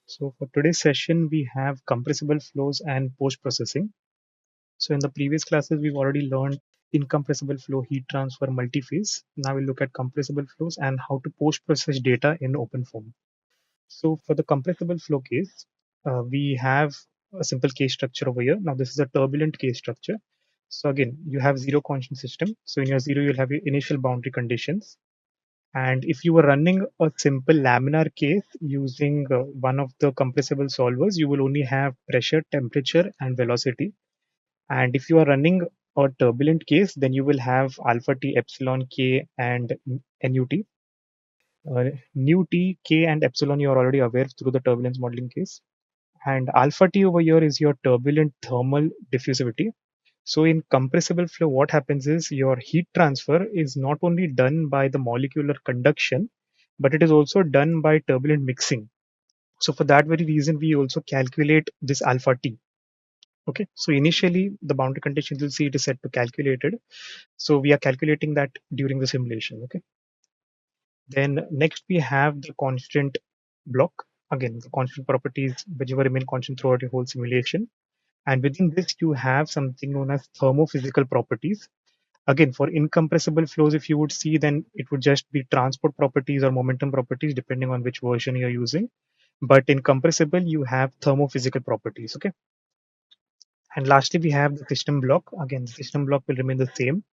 So for today's session, we have compressible flows and post-processing. So in the previous classes, we've already learned incompressible flow, heat transfer, multi-phase. Now we'll look at compressible flows and how to post-process data in open form. So for the compressible flow case, we have a simple case structure over here. Now this is a turbulent case structure. So again, you have zero constant system. So in your zero, you'll have your initial boundary conditions. And if you were running a simple laminar case using one of the compressible solvers, you will only have pressure, temperature, and velocity. And if you are running a turbulent case, then you will have alpha T, epsilon K, and NUT. Nu T, K, and epsilon you are already aware through the turbulence modeling case. And alpha T over here is your turbulent thermal diffusivity. So in compressible flow, what happens is your heat transfer is not only done by the molecular conduction, but it is also done by turbulent mixing. So for that very reason, we also calculate this alpha T. Okay, so initially the boundary conditions you'll see it is set to calculated. So we are calculating that during the simulation. Okay, then next we have the constant block. Again, the constant properties which will remain constant throughout your whole simulation. And within this, you have something known as thermophysical properties. Again, for incompressible flows, if you would see, then it would just be transport properties or momentum properties, depending on which version you're using. But in compressible, you have thermophysical properties. Okay. And lastly, we have the system block. Again, the system block will remain the same.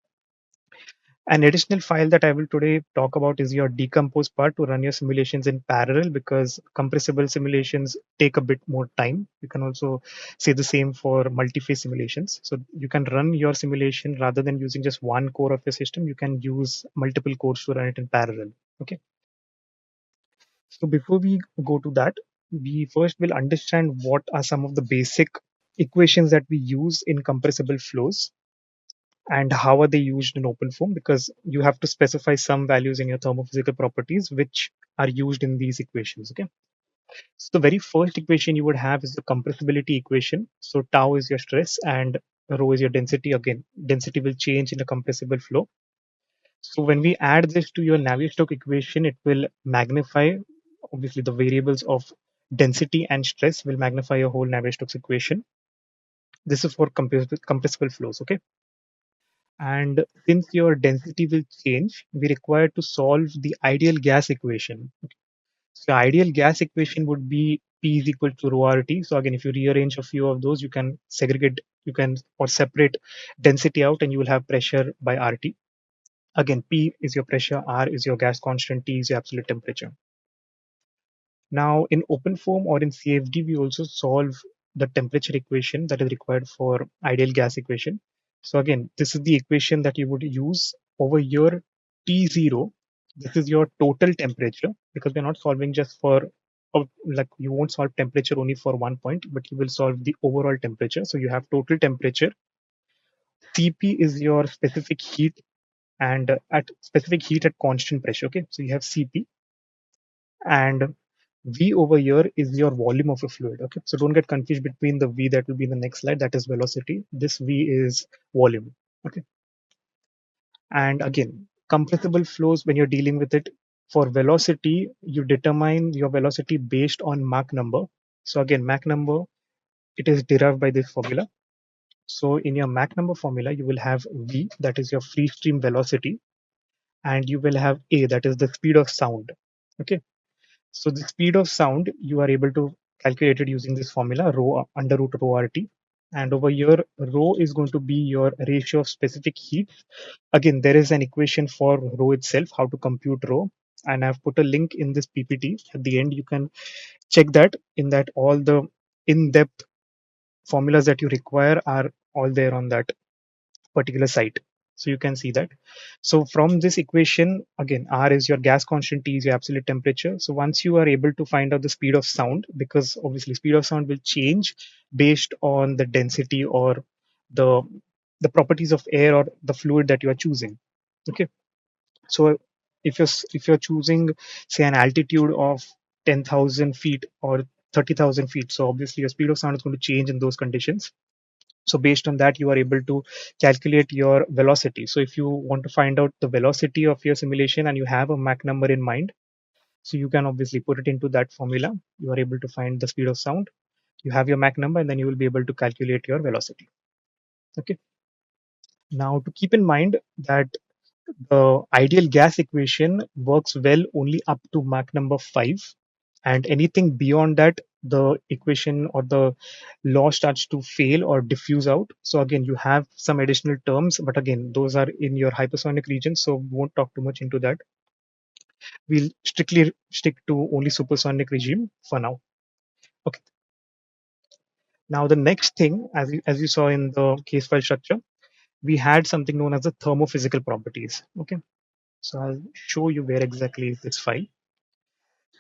An additional file that I will today talk about is your decompose part to run your simulations in parallel because compressible simulations take a bit more time. You can also say the same for multi-phase simulations. So you can run your simulation rather than using just one core of your system. You can use multiple cores to run it in parallel. Okay. So before we go to that, we first will understand what are some of the basic equations that we use in compressible flows and how are they used in open form, because you have to specify some values in your thermophysical properties which are used in these equations. Okay, so the very first equation you would have is the compressibility equation. So tau is your stress and rho is your density. Again, density will change in a compressible flow. So when we add this to your Navier-Stokes equation, it will magnify, obviously the variables of density and stress will magnify your whole Navier-Stokes equation. This is for compressible flows. Okay, and since your density will change, we require to solve the ideal gas equation. So the ideal gas equation would be P is equal to rho RT. So again, if you rearrange a few of those, you can segregate, you can or separate density out and you will have pressure by RT. Again, P is your pressure, R is your gas constant, T is your absolute temperature. Now in open form or in CFD, we also solve the temperature equation that is required for ideal gas equation. So again, this is the equation that you would use over your T0. This is your total temperature because we're not solving just for, like you won't solve temperature only for one point, but you will solve the overall temperature. So you have total temperature. Cp is your specific heat and at specific heat at constant pressure. Okay, so you have Cp and V over here is your volume of a fluid. Okay, so don't get confused between the V that will be in the next slide, that is velocity. This V is volume. Okay, and again, compressible flows, when you're dealing with it, for velocity, you determine your velocity based on Mach number. So again, Mach number, it is derived by this formula. So in your Mach number formula, you will have V, that is your free stream velocity, and you will have A, that is the speed of sound. Okay, so the speed of sound you are able to calculate it using this formula rho under root rho RT. And over here, rho is going to be your ratio of specific heat. Again, there is an equation for rho itself, how to compute rho. And I've put a link in this PPT. At the end, you can check that. In that, all the in-depth formulas that you require are all there on that particular site. So you can see that. So from this equation, again, R is your gas constant, T is your absolute temperature. So once you are able to find out the speed of sound, because obviously speed of sound will change based on the density or the the properties of air or the fluid that you are choosing. Okay. So if you're choosing, say, an altitude of 10,000 feet or 30,000 feet, so obviously your speed of sound is going to change in those conditions. So based on that, you are able to calculate your velocity. So if you want to find out the velocity of your simulation and you have a Mach number in mind, So you can obviously put it into that formula. You are able to find the speed of sound. You have your Mach number, and then you will be able to calculate your velocity. Okay. Now to keep in mind that the ideal gas equation works well only up to Mach number 5, and anything beyond that, the equation or the law starts to fail or diffuse out. So again, you have some additional terms, but again, those are in your hypersonic region, so we won't talk too much into that. We'll strictly stick to only supersonic regime for now. Okay. Now the next thing, as you saw in the case file structure, we had something known as the thermophysical properties. Okay. So I'll show you where exactly is this file.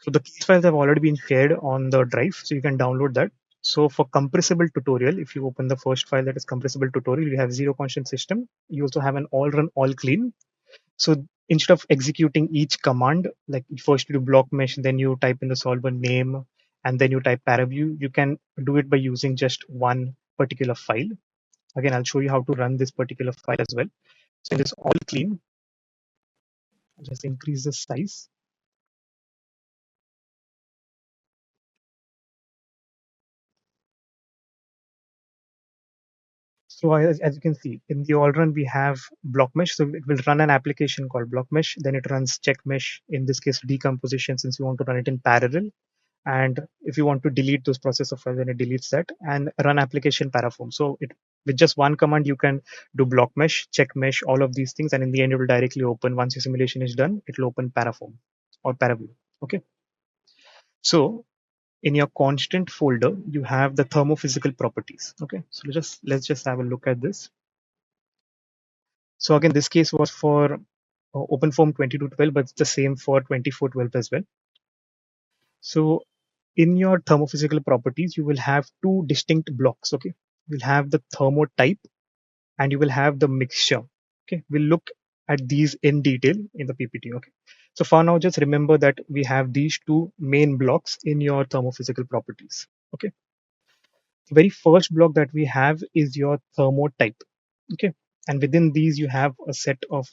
So the case files have already been shared on the drive, so you can download that. So for compressible tutorial, if you open the first file, that is compressible tutorial, you have zero constant system. You also have an all run all clean. So instead of executing each command, like first you do block mesh, then you type in the solver name, and then you type paraview, you can do it by using just one particular file. Again, I'll show you how to run this particular file as well. So it is all clean. I'll just increase the size. So as you can see, in the all run, we have block mesh. So it will run an application called block mesh. Then it runs check mesh, in this case, decomposition, since you want to run it in parallel. And if you want to delete those processor files, then it deletes that, and run application paraform. So with just one command, you can do block mesh, check mesh, all of these things. And in the end, it will directly open. Once your simulation is done, it will open paraform or paraview. Okay. So in your constant folder, you have the thermophysical properties. Okay. So let's just have a look at this. So again, this case was for OpenFOAM 2212, but it's the same for 2412 as well. So in your thermophysical properties, you will have two distinct blocks. Okay, you'll have the thermotype and you will have the mixture. Okay, we'll look at these in detail in the PPT. Okay, so for now, just remember that we have these two main blocks in your thermophysical properties. Okay, the very first block that we have is your thermotype. Okay, and within these, you have a set of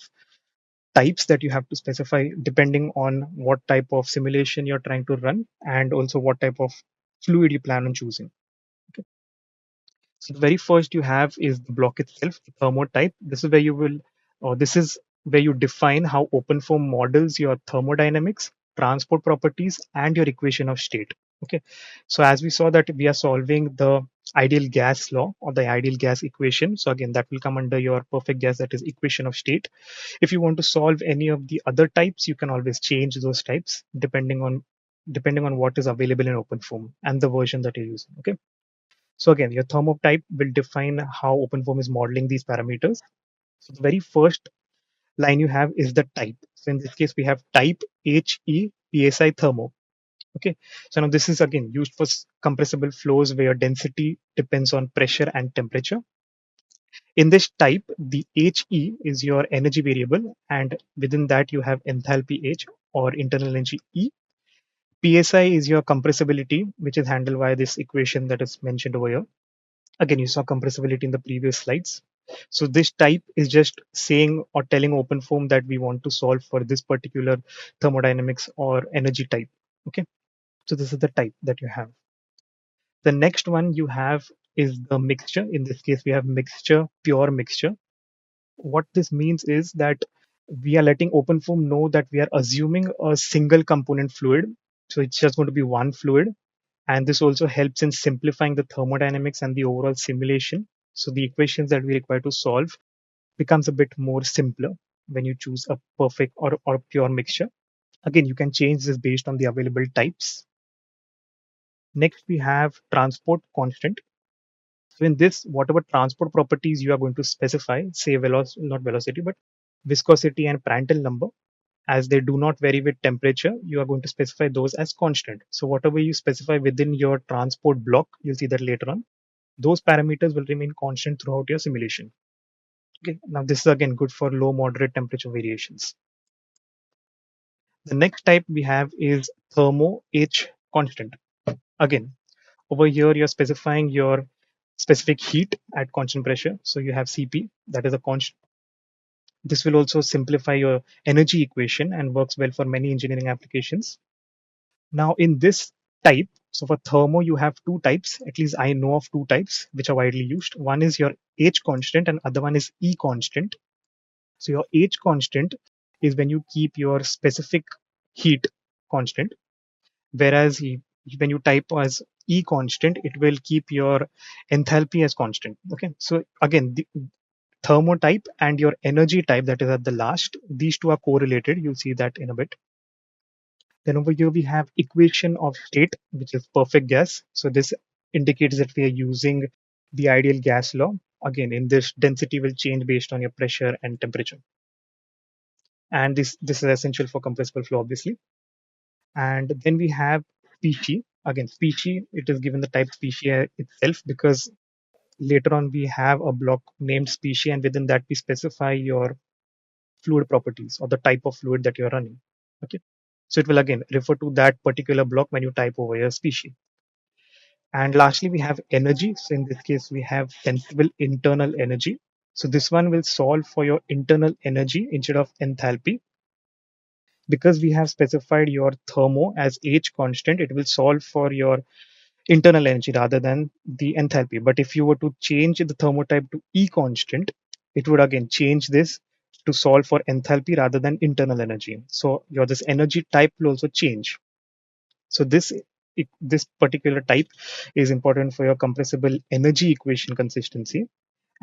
types that you have to specify depending on what type of simulation you're trying to run and also what type of fluid you plan on choosing. Okay. So the very first you have is the block itself, the thermotype. This is where you will, or this is where you define how OpenFOAM models your thermodynamics, transport properties, and your equation of state. Okay. So as we saw that we are solving the ideal gas law or the ideal gas equation. So again, that will come under your perfect gas, that is equation of state. If you want to solve any of the other types, you can always change those types depending on what is available in OpenFOAM and the version that you're using. Okay. So again, your thermotype will define how OpenFOAM is modeling these parameters. So the very first line you have is the type. So in this case, we have type HE PSI thermo. Okay. So now this is again used for compressible flows where density depends on pressure and temperature. In this type, the HE is your energy variable, and within that you have enthalpy H or internal energy E. PSI is your compressibility, which is handled by this equation that is mentioned over here. Again, you saw compressibility in the previous slides. So this type is just saying or telling OpenFOAM that we want to solve for this particular thermodynamics or energy type. Okay, so this is the type that you have. The next one you have is the mixture. In this case, we have mixture, pure mixture. What this means is that we are letting OpenFOAM know that we are assuming a single component fluid. So it's just going to be one fluid. And this also helps in simplifying the thermodynamics and the overall simulation. So the equations that we require to solve becomes a bit more simpler when you choose a perfect or pure mixture. Again, you can change this based on the available types. Next, we have transport constant. So in this, whatever transport properties you are going to specify, say not velocity, but viscosity and Prandtl number, as they do not vary with temperature, you are going to specify those as constant. So whatever you specify within your transport block, you'll see that later on, those parameters will remain constant throughout your simulation. Okay, now this is again good for low moderate temperature variations. The next type we have is thermo H constant. Again, over here you're specifying your specific heat at constant pressure. So you have Cp, that is a constant. This will also simplify your energy equation and works well for many engineering applications. Now in this type, so for thermo, you have two types, at least I know of two types which are widely used. One is your H constant and other one is E constant. So your H constant is when you keep your specific heat constant, whereas when you type as E constant, it will keep your enthalpy as constant. Okay, so again, the thermotype and your energy type, that is at the last, these two are correlated. You'll see that in a bit. Then over here we have equation of state, which is perfect gas. So this indicates that we are using the ideal gas law. Again, in this, density will change based on your pressure and temperature. And this is essential for compressible flow, obviously. And then we have species. Again, species, it is given the type species itself because later on we have a block named species, and within that we specify your fluid properties or the type of fluid that you're running. Okay. So it will again refer to that particular block when you type over your species. And lastly, we have energy. So in this case, we have sensible internal energy. So this one will solve for your internal energy instead of enthalpy. Because we have specified your thermo as H constant, it will solve for your internal energy rather than the enthalpy. But if you were to change the thermotype to E constant, it would again change this to solve for enthalpy rather than internal energy. So your this energy type will also change. So this particular type is important for your compressible energy equation consistency.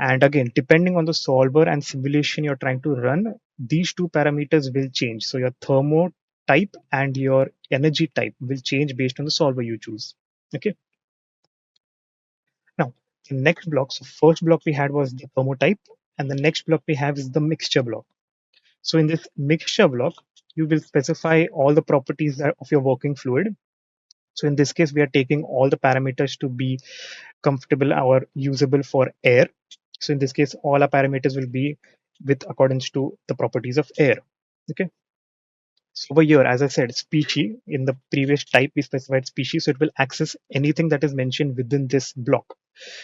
And again, depending on the solver and simulation you're trying to run, these two parameters will change. So your thermo type and your energy type will change based on the solver you choose. Okay. Now, the next block. So first block we had was the thermo type, and the next block we have is the mixture block. So in this mixture block, you will specify all the properties of your working fluid. So in this case, we are taking all the parameters to be comfortable or usable for air. So in this case, all our parameters will be with accordance to the properties of air. Okay. So over here, as I said, species, in the previous type, we specified species. So it will access anything that is mentioned within this block.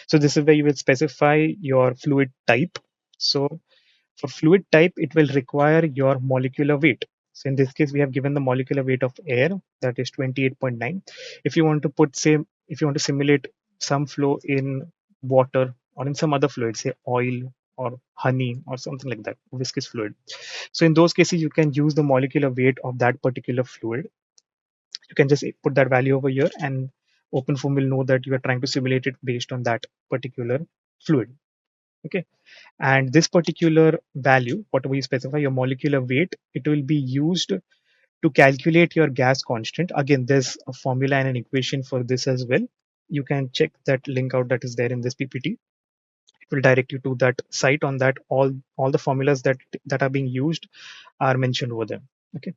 So this is where you will specify your fluid type. So for fluid type, it will require your molecular weight. So in this case, we have given the molecular weight of air, that is 28.9. If you want to if you want to simulate some flow in water or in some other fluid, say oil or honey or something like that, viscous fluid. So in those cases, you can use the molecular weight of that particular fluid. You can just put that value over here, and OpenFOAM will know that you are trying to simulate it based on that particular fluid. Okay. And this particular value, whatever you specify, your molecular weight, it will be used to calculate your gas constant. Again, there's a formula and an equation for this as well. You can check that link out that is there in this PPT. It will direct you to that site. On that, all the formulas that are being used are mentioned over there. Okay.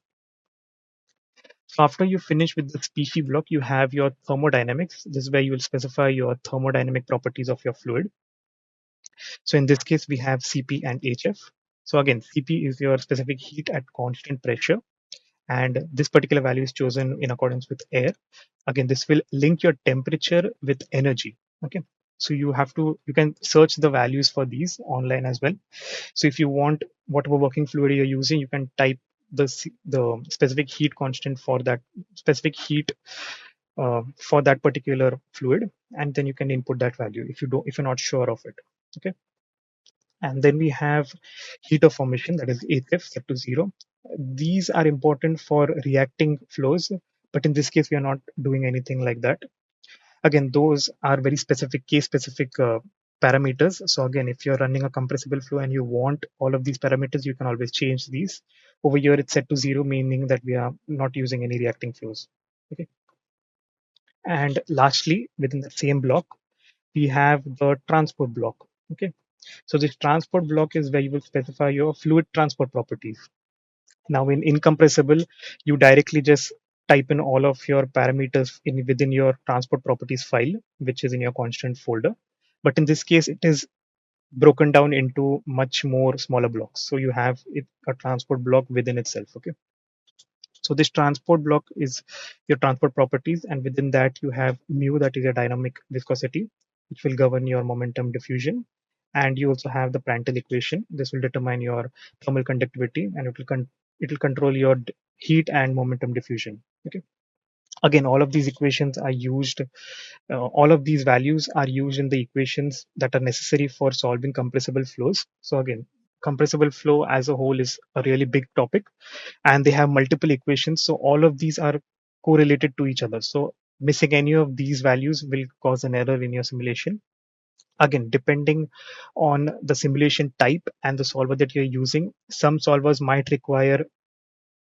So after you finish with the species block, you have your thermodynamics. This is where you will specify your thermodynamic properties of your fluid. So in this case, we have CP and HF. So again, CP is your specific heat at constant pressure, and this particular value is chosen in accordance with air. Again, this will link your temperature with energy. Okay. So you can search the values for these online as well. So if you want whatever working fluid you're using, you can type the specific heat constant for that specific heat for that particular fluid, and then you can input that value if you're not sure of it. Okay. And then we have heat of formation, that is HF, set to 0. These are important for reacting flows, but in this case, we are not doing anything like that. Again, those are very specific, case specific parameters. So again, if you're running a compressible flow and you want all of these parameters, you can always change these. Over here, it's set to 0, meaning that we are not using any reacting flows. Okay. And lastly, within the same block, we have the transport block. Okay. So this transport block is where you will specify your fluid transport properties. Now in incompressible, you directly just type in all of your parameters within your transport properties file, which is in your constant folder. But in this case, it is broken down into much more smaller blocks. So you have a transport block within itself. Okay. So this transport block is your transport properties, and within that you have mu, that is your dynamic viscosity, which will govern your momentum diffusion. And you also have the Prandtl equation. This will determine your thermal conductivity, and it will control your heat and momentum diffusion. Okay. Again, all of these equations are used, all of these values are used in the equations that are necessary for solving compressible flows. So again, compressible flow as a whole is a really big topic, and they have multiple equations. So all of these are correlated to each other. So missing any of these values will cause an error in your simulation. Again, depending on the simulation type and the solver that you're using, some solvers might require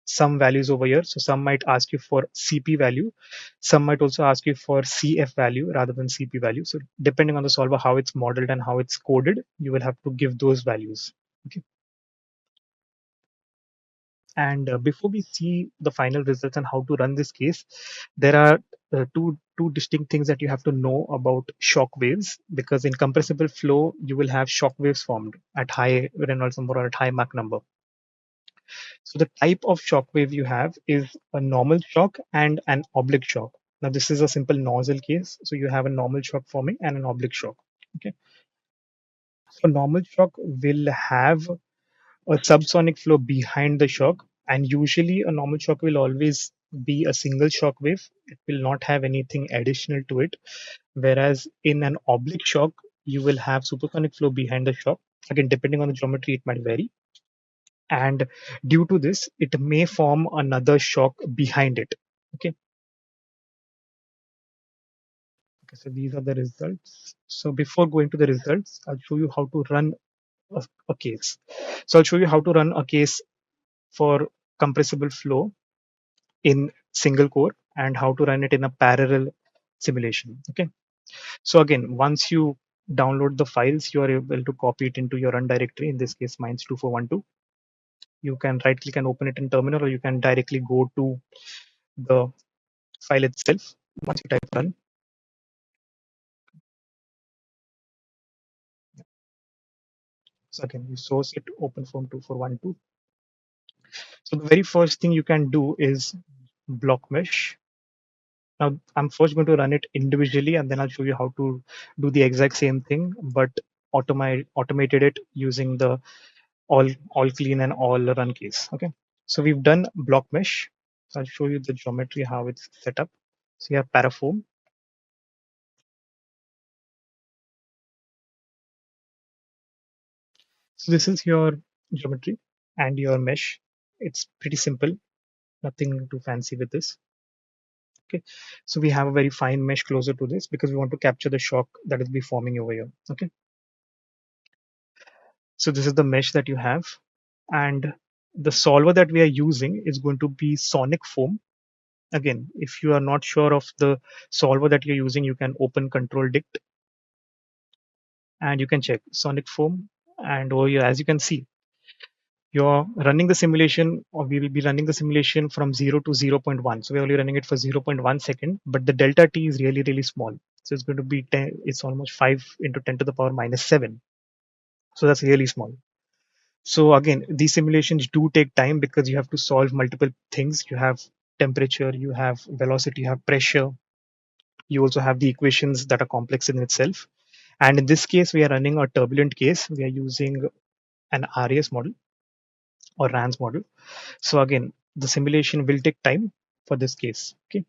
some values over here. So some might ask you for CP value. Some might also ask you for CF value rather than CP value. So depending on the solver, how it's modeled and how it's coded, you will have to give those values. Okay. And before we see the final results and how to run this case, there are two distinct things that you have to know about shock waves, because in compressible flow you will have shock waves formed at high Reynolds number or at high Mach number. So the type of shock wave you have is a normal shock and an oblique shock. Now this is a simple nozzle case, so you have a normal shock forming and an oblique shock. Okay, so normal shock will have a subsonic flow behind the shock, and usually a normal shock will always be a single shock wave. It will not have anything additional to it, whereas in an oblique shock you will have supersonic flow behind the shock. Again, depending on the geometry it might vary, and due to this it may form another shock behind it. Okay, okay, so these are the results. So before going to the results, I'll show you how to run a case. So I'll show you how to run a case for compressible flow in single core and how to run it in a parallel simulation. Okay, so again, once you download the files, you are able to copy it into your run directory. In this case, mine's 2412. You can right click and open it in terminal, or you can directly go to the file itself. Once you type run, so again, you source it, open from 2412. So the very first thing you can do is block mesh. Now I'm first going to run it individually, and then I'll show you how to do the exact same thing, but automated it using the all clean and all run case. Okay, so we've done block mesh. So I'll show you the geometry, how it's set up. So you have parafoam. So this is your geometry and your mesh. It's pretty simple, nothing too fancy with this. Okay, so we have a very fine mesh closer to this because we want to capture the shock that is be forming over here. Okay, so this is the mesh that you have, and the solver that we are using is going to be sonic foam. Again, if you are not sure of the solver that you're using, you can open control dict and you can check sonic foam. And over here, as you can see, you're running the simulation, or we will be running the simulation from 0 to 0.1. So we're only running it for 0.1 second, but the delta t is really, really small. So it's going to be 10, it's almost 5 into 10 to the power minus 7. So that's really small. So again, these simulations do take time because you have to solve multiple things. You have temperature, you have velocity, you have pressure. You also have the equations that are complex in itself. And in this case, we are running a turbulent case. We are using an RAS model or RANS model. So again, the simulation will take time for this case. Okay.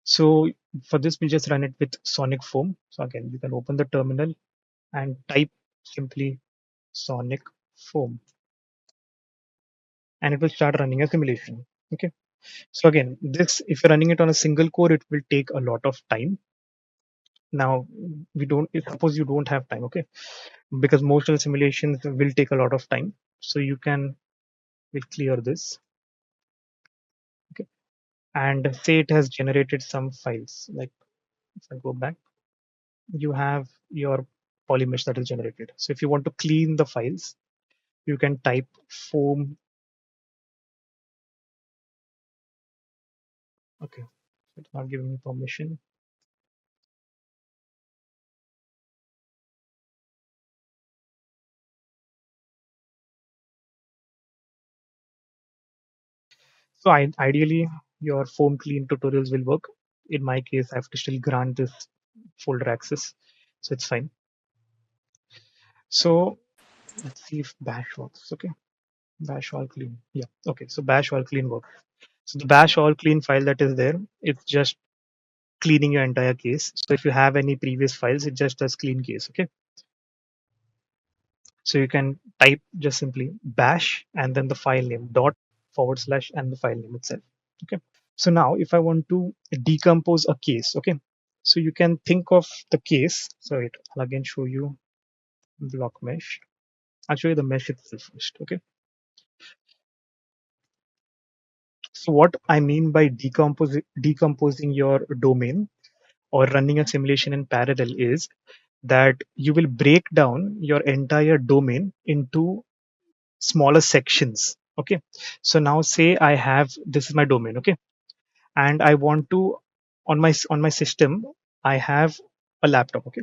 So for this, we'll just run it with sonic foam. So again, you can open the terminal and type simply sonic foam, and it will start running a simulation. Okay. So again, this, if you're running it on a single core, it will take a lot of time. Now we don't, suppose you don't have time, okay, because most of the simulations will take a lot of time. So you can, will clear this, okay, and say it has generated some files. Like if I go back, you have your polymesh that is generated. So if you want to clean the files, you can type foam. Okay, so it's not giving me permission. So ideally, your foam clean tutorials will work. In my case, I have to still grant this folder access, so it's fine. So let's see if bash works. Okay, bash all clean. Yeah. Okay, so bash all clean works. So the bash all clean file that is there, it's just cleaning your entire case. So if you have any previous files, it just does clean case. Okay. So you can type just simply bash and then the file name dot forward slash and the file name itself. Okay. So now if I want to decompose a case, okay. So you can think of the case. So I'll again show you block mesh. I'll show you the mesh itself first. Okay. So what I mean by decomposing your domain or running a simulation in parallel is that you will break down your entire domain into smaller sections. Okay. So now say I have this is my domain. Okay. And I want to on my system I have a laptop. Okay.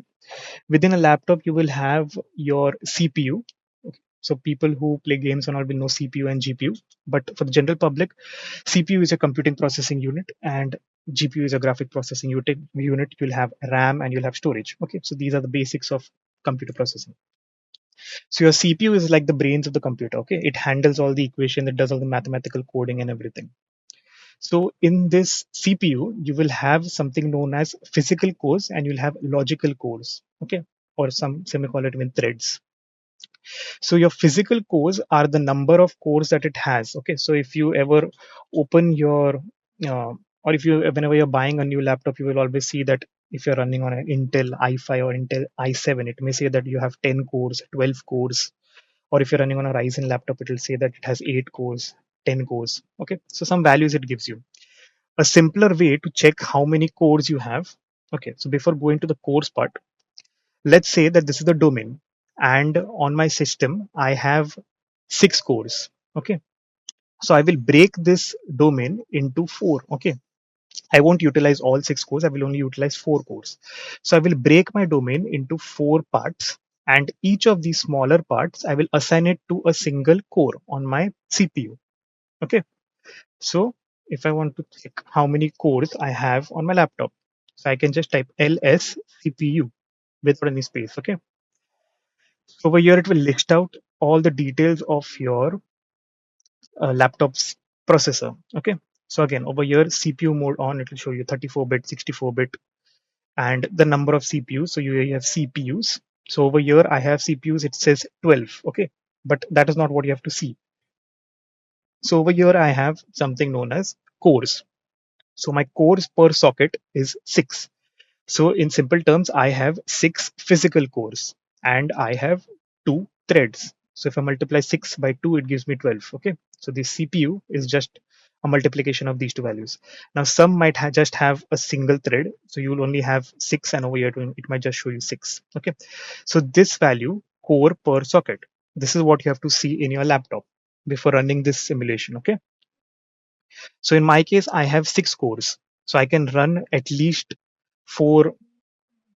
Within a laptop you will have your CPU. Okay. So people who play games and all will know CPU and GPU, but for the general public, CPU is a computing processing unit and GPU is a graphic processing unit. You'll have RAM and you'll have storage. Okay, so these are the basics of computer processing. So your CPU is like the brains of the computer. Okay, it handles all the equation, it does all the mathematical coding and everything. So in this CPU, you will have something known as physical cores and you'll have logical cores. Okay, or some call it even threads. So your physical cores are the number of cores that it has. Okay, so if you ever open your or if you whenever you're buying a new laptop, you will always see that if you're running on an Intel i5 or Intel i7, it may say that you have 10 cores, 12 cores, or if you're running on a Ryzen laptop, it will say that it has 8 cores, 10 cores. Okay, so some values it gives you. A simpler way to check how many cores you have. Okay, so before going to the cores part, let's say that this is the domain and on my system I have 6 cores. Okay, so I will break this domain into 4. Okay, I won't utilize all 6 cores, I will only utilize 4 cores. So I will break my domain into 4 parts and each of these smaller parts I will assign it to a single core on my CPU. Okay, so if I want to check how many cores I have on my laptop, so I can just type ls cpu without any space. Okay, over here it will list out all the details of your laptop's processor. Okay, so again over here CPU mode on, it will show you 34-bit, 64-bit, and the number of CPUs. So you have CPUs. So over here I have CPUs, it says 12. Okay, but that is not what you have to see. So over here I have something known as cores. So my cores per socket is 6. So in simple terms, I have 6 physical cores and I have 2 threads. So if I multiply 6 by 2, it gives me 12. Okay. So the CPU is just a multiplication of these two values. Now some might just have a single thread. So you will only have 6 and over here it might just show you 6. Okay. So this value core per socket, this is what you have to see in your laptop before running this simulation. Okay. So in my case, I have 6 cores. So I can run at least 4.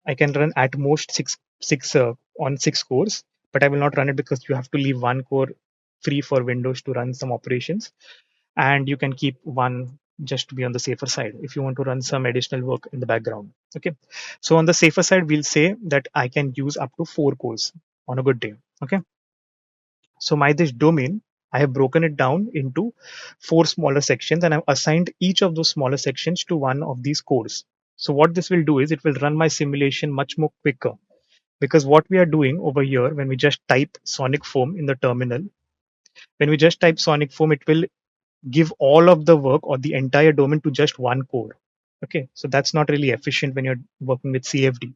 I can run at most six on 6 cores, but I will not run it because you have to leave one core free for Windows to run some operations, and you can keep one just to be on the safer side if you want to run some additional work in the background. Okay, so on the safer side, we'll say that I can use up to 4 cores on a good day. Okay, so my this domain, I have broken it down into 4 smaller sections and I've assigned each of those smaller sections to one of these cores. So what this will do is it will run my simulation much more quicker, because what we are doing over here when we just type sonic foam in the terminal, when we just type sonic foam, it will give all of the work or the entire domain to just one core. Okay, so that's not really efficient when you're working with CFD.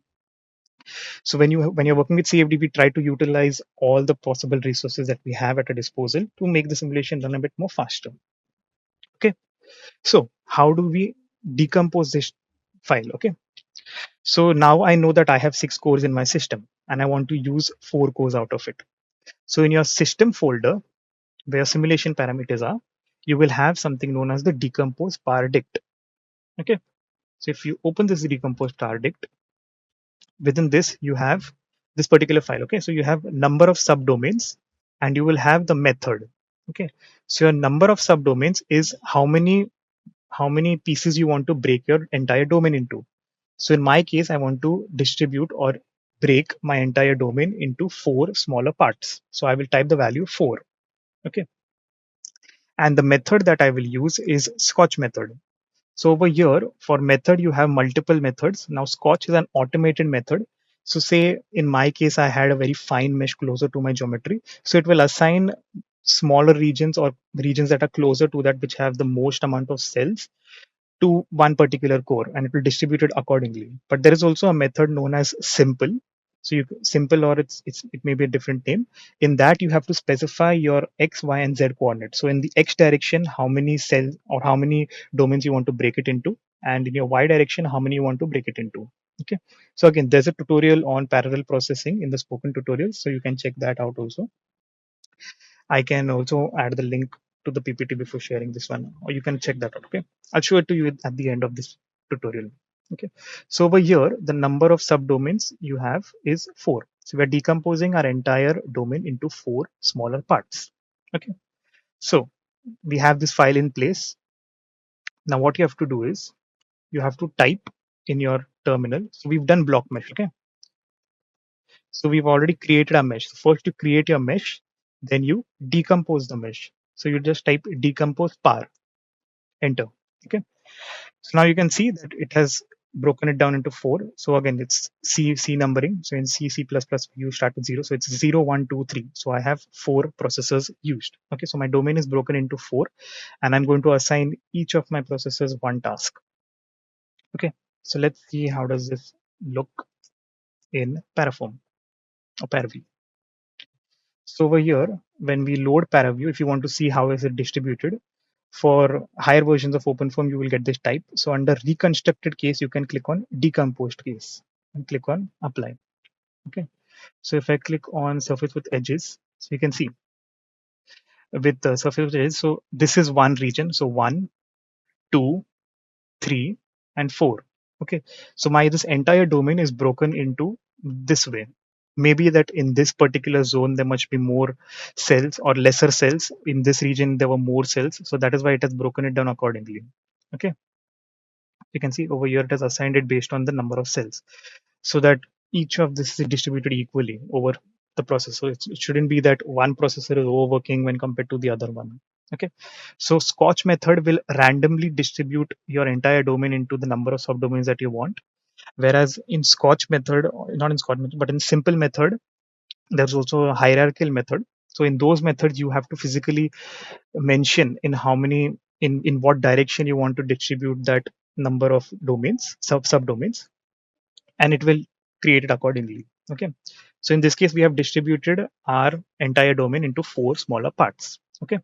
So when you're working with CFD, we try to utilize all the possible resources that we have at our disposal to make the simulation run a bit more faster. Okay, so how do we decompose this file? Okay, so now I know that I have 6 cores in my system and I want to use 4 cores out of it. So in your system folder where simulation parameters are, you will have something known as the decompose pardict. Okay, so if you open this decompose pardict, within this you have this particular file. Okay, so you have number of subdomains and you will have the method. Okay, so your number of subdomains is how many pieces you want to break your entire domain into. So in my case, I want to distribute or break my entire domain into 4 smaller parts. So I will type the value 4. Okay, And the method that I will use is Scotch method. So over here for method, you have multiple methods. Now Scotch is an automated method. So say in my case, I had a very fine mesh closer to my geometry. So it will assign smaller regions or regions that are closer to that which have the most amount of cells to one particular core, and it will distribute it accordingly. But there is also a method known as simple. So you simple, or it may be a different name. In that you have to specify your x, y, and z coordinates. So in the x direction, how many cells or how many domains you want to break it into, and in your y direction, how many you want to break it into. Okay. So again, there's a tutorial on parallel processing in the spoken tutorial, so you can check that out also. I can also add the link to the PPT before sharing this one, or you can check that out. Okay, I'll show it to you at the end of this tutorial. Okay, so over here, the number of subdomains you have is 4. So we're decomposing our entire domain into 4 smaller parts. Okay, so we have this file in place. Now what you have to do is you have to type in your terminal. So we've done block mesh. Okay, so we've already created a mesh. So first you create your mesh, then you decompose the mesh. So you just type decompose par, enter. Okay. So now you can see that it has broken it down into 4. So again, it's C numbering. So in C++, you start with 0. So it's 0, 1, 2, 3. So I have 4 processors used. Okay. So my domain is broken into 4, and I'm going to assign each of my processors one task. Okay. So let's see how does this look in Paraform or Paraview. So over here, when we load Paraview, if you want to see how is it distributed, for higher versions of OpenFOAM, you will get this type. So under reconstructed case, you can click on decomposed case and click on apply. Okay. So if I click on surface with edges, so you can see with the surface with edges. So this is one region. So 1, 2, 3, and 4. Okay. So my this entire domain is broken into this way. Maybe that in this particular zone there must be more cells or lesser cells. In this region there were more cells, so that is why it has broken it down accordingly. Okay, you can see over here it has assigned it based on the number of cells, so that each of this is distributed equally over the processor. So it shouldn't be that one processor is overworking when compared to the other one. Okay, so Scotch method will randomly distribute your entire domain into the number of subdomains that you want. Whereas in Scotch method, not in Scotch method, but in simple method, there's also a hierarchical method. So in those methods, you have to physically mention in how many in what direction you want to distribute that number of domains, subdomains, and it will create it accordingly. Okay. So in this case, we have distributed our entire domain into 4 smaller parts. Okay.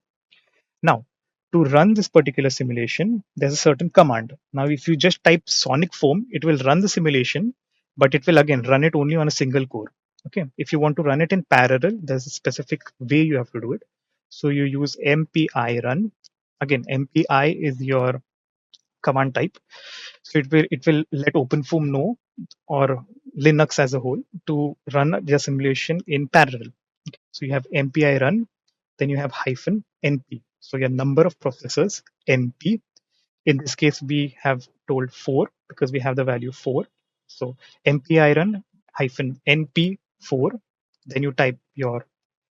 Now, to run this particular simulation, there's a certain command. Now, if you just type sonic foam, it will run the simulation, but it will again run it only on a single core. Okay. If you want to run it in parallel, there's a specific way you have to do it. So you use MPI run. Again, MPI is your command type. So it will let OpenFOAM know, or Linux as a whole, to run the simulation in parallel. So you have MPI run, then you have hyphen NP. So your number of processors, NP. In this case, we have told 4 because we have the value 4. So MPI run hyphen NP 4. Then you type your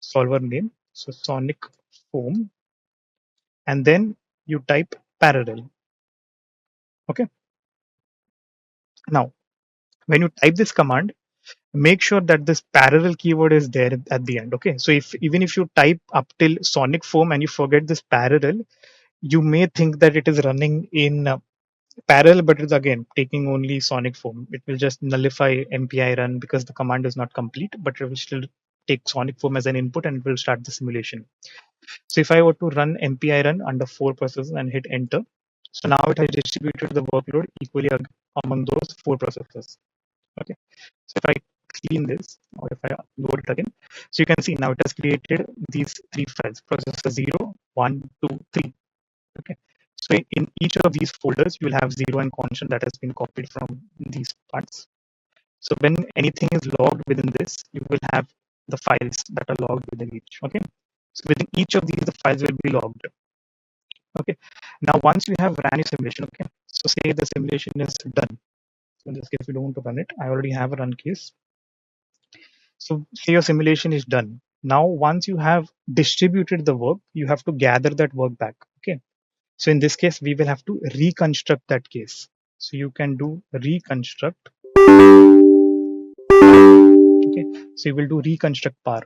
solver name. So Sonic Foam. And then you type parallel. Okay. Now, when you type this command, make sure that this parallel keyword is there at the end. Okay. So if even if you type up till Sonic Foam and you forget this parallel, you may think that it is running in parallel, but it's again taking only Sonic Foam. It will just nullify MPI run because the command is not complete, but it will still take Sonic Foam as an input and it will start the simulation. So if I were to run MPI run under 4 processes and hit enter, so now it has distributed the workload equally among those 4 processes. Okay. So if I clean this, or if I load it again, so you can see now it has created these 3 files, processor 0, 1, 2, 3. Okay. So in each of these folders, you will have 0 and constant that has been copied from these parts. So when anything is logged within this, you will have the files that are logged within each. Okay. So within each of these, the files will be logged. Okay. Now, once you have ran your simulation, okay. So say the simulation is done. So in this case, we don't want to run it. I already have a run case. So say your simulation is done. Now, once you have distributed the work, you have to gather that work back. Okay. So in this case, we will have to reconstruct that case. So you can do reconstruct. Okay. So you will do reconstruct par.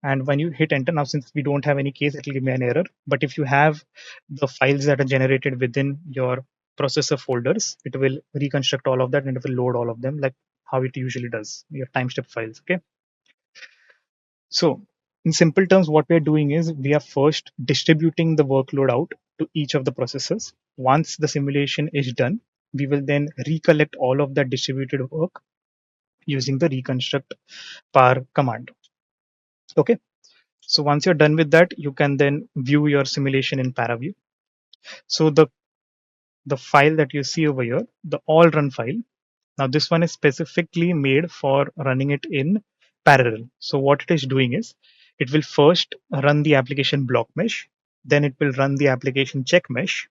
And when you hit enter, now since we don't have any case, it will give me an error. But if you have the files that are generated within your processor folders, it will reconstruct all of that and it will load all of them like how it usually does, your time step files. Okay. So in simple terms, what we're doing is we are first distributing the workload out to each of the processors. Once the simulation is done, we will then recollect all of that distributed work using the reconstruct par command. Okay. So once you're done with that, you can then view your simulation in ParaView. So the file that you see over here, the all run file. Now this one is specifically made for running it in parallel. So what it is doing is it will first run the application block mesh, then it will run the application check mesh.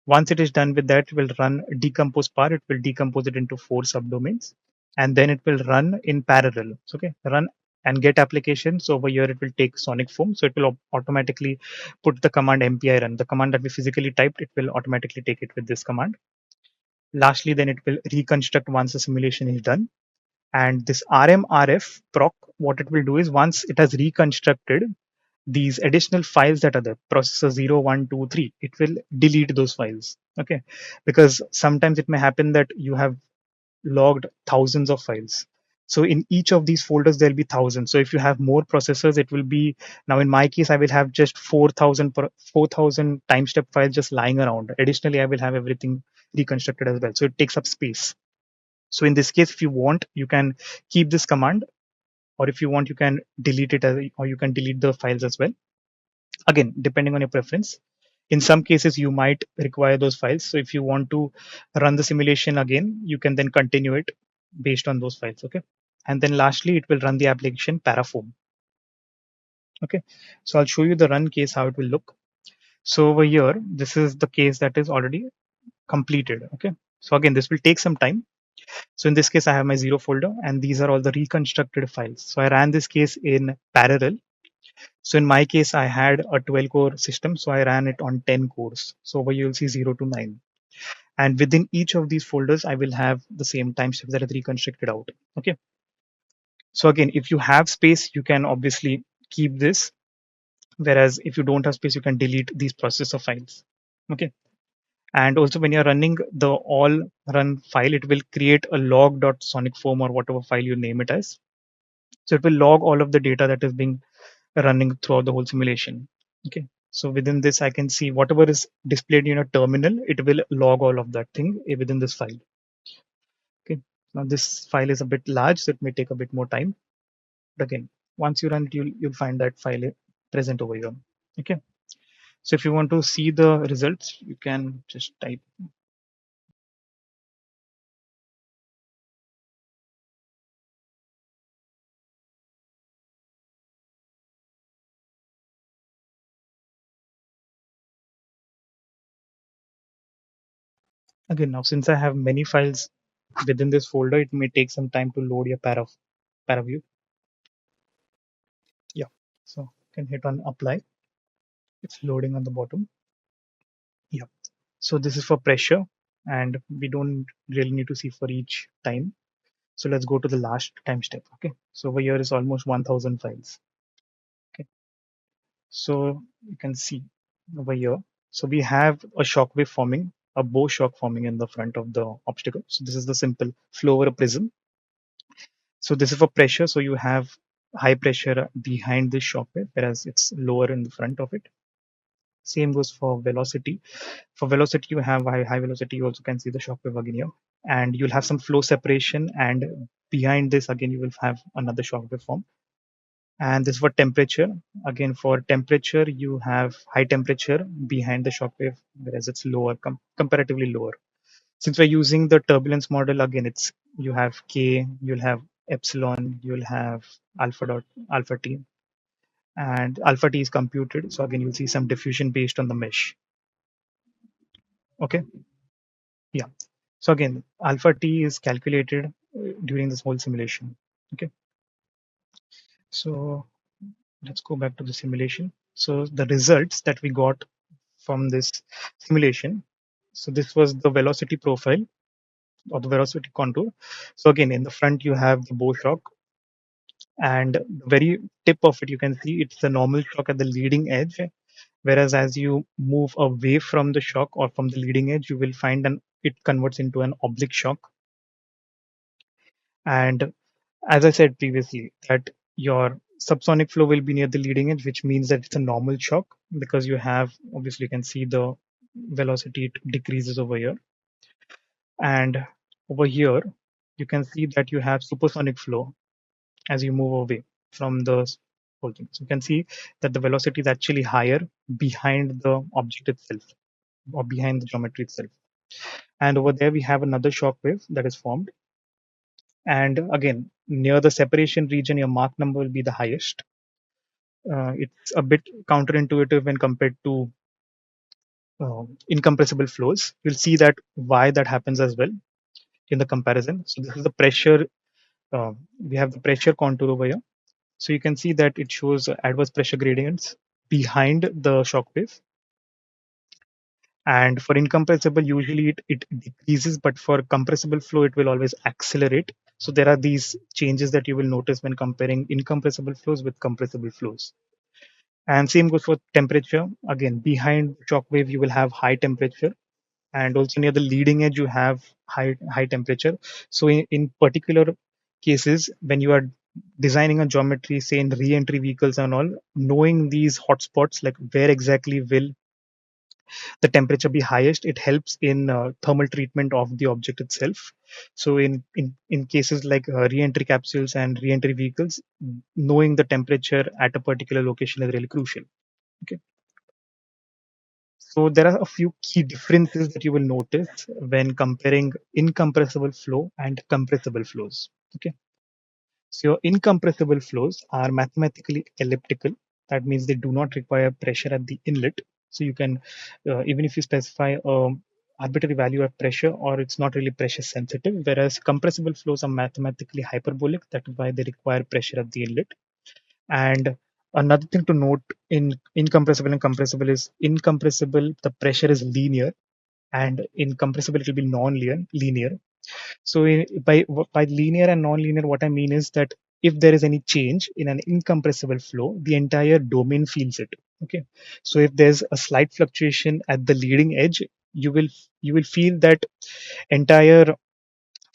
Once it is done with that, it will run decompose part. It will decompose it into 4 subdomains, and then it will run in parallel. So, okay, run and get applications. So over here, it will take sonic form. So it will automatically put the command mpi run. The command that we physically typed, it will automatically take it with this command. Lastly, then it will reconstruct once the simulation is done. And this rmrf proc, what it will do is once it has reconstructed these additional files that are there, processor 0, 1, 2, 3, it will delete those files. Okay, because sometimes it may happen that you have logged thousands of files. So in each of these folders, there'll be thousands. So if you have more processors, it will be, now in my case, I will have just 4,000 time step files just lying around. Additionally, I will have everything reconstructed as well. So it takes up space. So in this case, if you want, you can keep this command, or if you want, you can delete it, or you can delete the files as well. Again, depending on your preference. In some cases, you might require those files. So if you want to run the simulation again, you can then continue it based on those files. Okay. And then lastly, it will run the application Parafoam. Okay. So I'll show you the run case, how it will look. So over here, this is the case that is already completed. Okay. So again, this will take some time. So in this case, I have my 0 folder, and these are all the reconstructed files. So I ran this case in parallel. So in my case, I had a 12 core system, so I ran it on 10 cores. So over you'll see 0 to 9. And within each of these folders, I will have the same timestamp that is reconstructed out. Okay. So again, if you have space, you can obviously keep this. Whereas if you don't have space, you can delete these processor files. Okay. And also when you're running the all run file, it will create a log.sonic form or whatever file you name it as. So it will log all of the data that is being running throughout the whole simulation. Okay. So within this, I can see whatever is displayed in a terminal, it will log all of that thing within this file. Okay. Now this file is a bit large, so it may take a bit more time. But again, once you run it, you'll find that file present over here. Okay. So if you want to see the results, you can just type. Again, now since I have many files within this folder, it may take some time to load your paraview. Yeah. So you can hit on apply. It's loading on the bottom. Yeah. So this is for pressure, and we don't really need to see for each time. So let's go to the last time step. Okay. So over here is almost 1000 files. Okay. So you can see over here. So we have a shock wave forming, a bow shock forming in the front of the obstacle. So this is the simple flow over a prism. So this is for pressure. So you have high pressure behind this shock wave, whereas it's lower in the front of it. Same goes for velocity. For velocity, you have high velocity. You also can see the shock wave again here, and you'll have some flow separation. And behind this, again, you will have another shock wave form. And this for temperature. Again, for temperature, you have high temperature behind the shock wave, whereas it's lower, comparatively lower. Since we're using the turbulence model, again, it's you have K, you'll have epsilon, you'll have alpha T, and alpha T is computed. So again, you'll see some diffusion based on the mesh. Okay. Yeah. So again, alpha T is calculated during this whole simulation. Okay. So let's go back to the simulation. So the results that we got from this simulation. So this was the velocity profile or the velocity contour. So again, in the front you have the bow shock, and the very tip of it, you can see it's the normal shock at the leading edge. Whereas as you move away from the shock or from the leading edge, you will find it converts into an oblique shock. And as I said previously, that your subsonic flow will be near the leading edge, which means that it's a normal shock because you have, obviously you can see the velocity it decreases over here. And over here, you can see that you have supersonic flow as you move away from the whole thing. So you can see that the velocity is actually higher behind the object itself or behind the geometry itself. And over there, we have another shock wave that is formed. And again, near the separation region, your Mach number will be the highest. It's a bit counterintuitive when compared to incompressible flows. You'll see that why that happens as well in the comparison. So this is the pressure. We have the pressure contour over here. So you can see that it shows adverse pressure gradients behind the shock wave. And for incompressible, usually it decreases, but for compressible flow, it will always accelerate. So there are these changes that you will notice when comparing incompressible flows with compressible flows. And same goes for temperature. Again, behind shock wave, you will have high temperature, and also near the leading edge, you have high temperature. So in particular cases, when you are designing a geometry, say in re-entry vehicles and all, knowing these hotspots, like where exactly will the temperature be highest, it helps in thermal treatment of the object itself. So in cases like re-entry capsules and re-entry vehicles, knowing the temperature at a particular location is really crucial. Okay. So there are a few key differences that you will notice when comparing incompressible flow and compressible flows. Okay. So your incompressible flows are mathematically elliptical. That means they do not require pressure at the inlet. So you can, even if you specify arbitrary value of pressure, or it's not really pressure sensitive, whereas compressible flows are mathematically hyperbolic. That is why they require pressure at the inlet. And another thing to note in incompressible and compressible is incompressible, the pressure is linear, and in compressible, it will be non-linear. So by linear and non-linear, what I mean is that if there is any change in an incompressible flow, the entire domain feels it. Okay. So if there's a slight fluctuation at the leading edge, you will feel that entire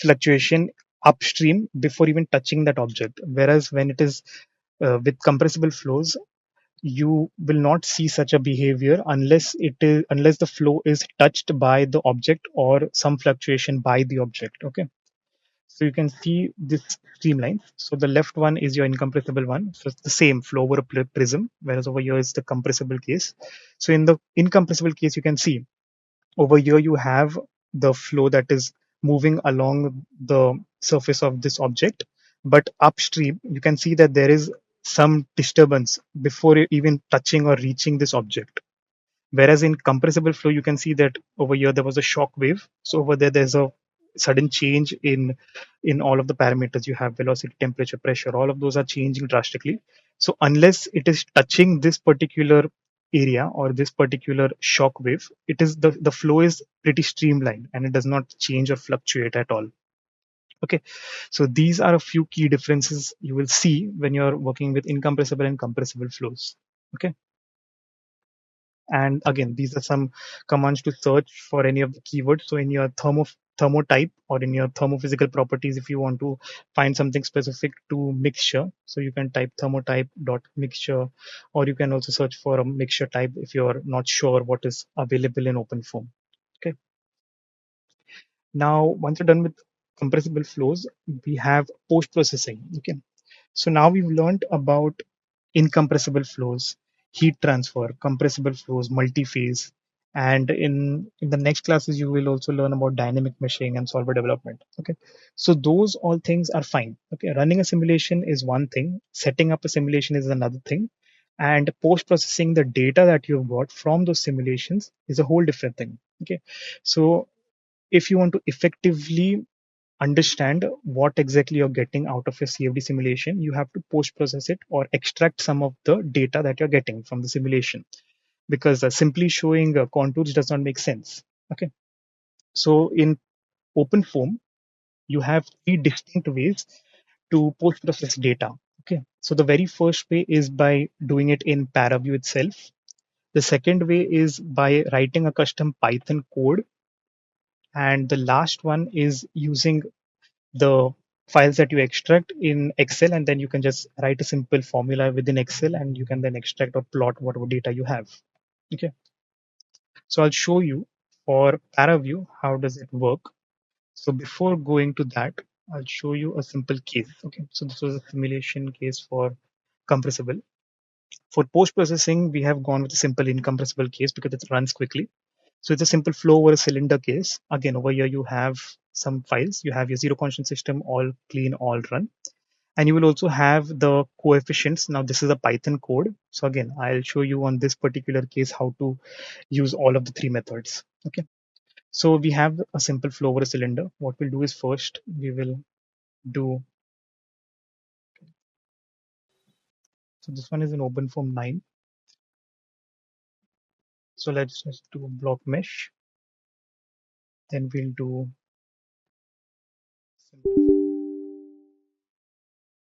fluctuation upstream before even touching that object. Whereas when it is with compressible flows, you will not see such a behavior unless the flow is touched by the object or some fluctuation by the object. Okay. So you can see this streamline. So the left one is your incompressible one. So it's the same flow over a prism, whereas over here is the compressible case. So in the incompressible case, you can see over here you have the flow that is moving along the surface of this object. But upstream, you can see that there is some disturbance before even touching or reaching this object. Whereas in compressible flow, you can see that over here there was a shock wave. So over there's a sudden change in all of the parameters. You have velocity, temperature, pressure. All of those are changing drastically. So unless it is touching this particular area or this particular shock wave, it is the flow is pretty streamlined and it does not change or fluctuate at all. Okay, so these are a few key differences you will see when you're working with incompressible and compressible flows. Okay. And again, these are some commands to search for any of the keywords. So in your thermotype or in your thermophysical properties, if you want to find something specific to mixture, so you can type thermotype dot mixture, or you can also search for a mixture type if you're not sure what is available in open form. Okay. Now, once you're done with compressible flows, we have post processing. Okay. So now we've learned about incompressible flows, heat transfer, compressible flows, multi-phase, and in the next classes you will also learn about dynamic meshing and solver development. Okay, so those all things are fine. Okay, running a simulation is one thing, setting up a simulation is another thing, and post-processing the data that you've got from those simulations is a whole different thing. Okay, so if you want to effectively understand what exactly you're getting out of your CFD simulation, you have to post process it or extract some of the data that you're getting from the simulation, because simply showing contours does not make sense. Okay, so in OpenFOAM, you have three distinct ways to post process data. Okay, so the very first way is by doing it in ParaView itself. The second way is by writing a custom Python code. And the last one is using the files that you extract in Excel, and then you can just write a simple formula within Excel and you can then extract or plot whatever data you have. Okay, so I'll show you for ParaView how does it work. So before going to that, I'll show you a simple case. Okay, so this was a simulation case for compressible. For post processing, we have gone with a simple incompressible case because it runs quickly. So it's a simple flow over a cylinder case. Again, over here you have some files. You have your zero constant system, all clean, all run. And you will also have the coefficients. Now this is a Python code. So again, I'll show you on this particular case how to use all of the three methods. Okay. So we have a simple flow over a cylinder. What we'll do is first we will do, so this one is an OpenFOAM 9. So let's just do a block mesh. Then we'll do,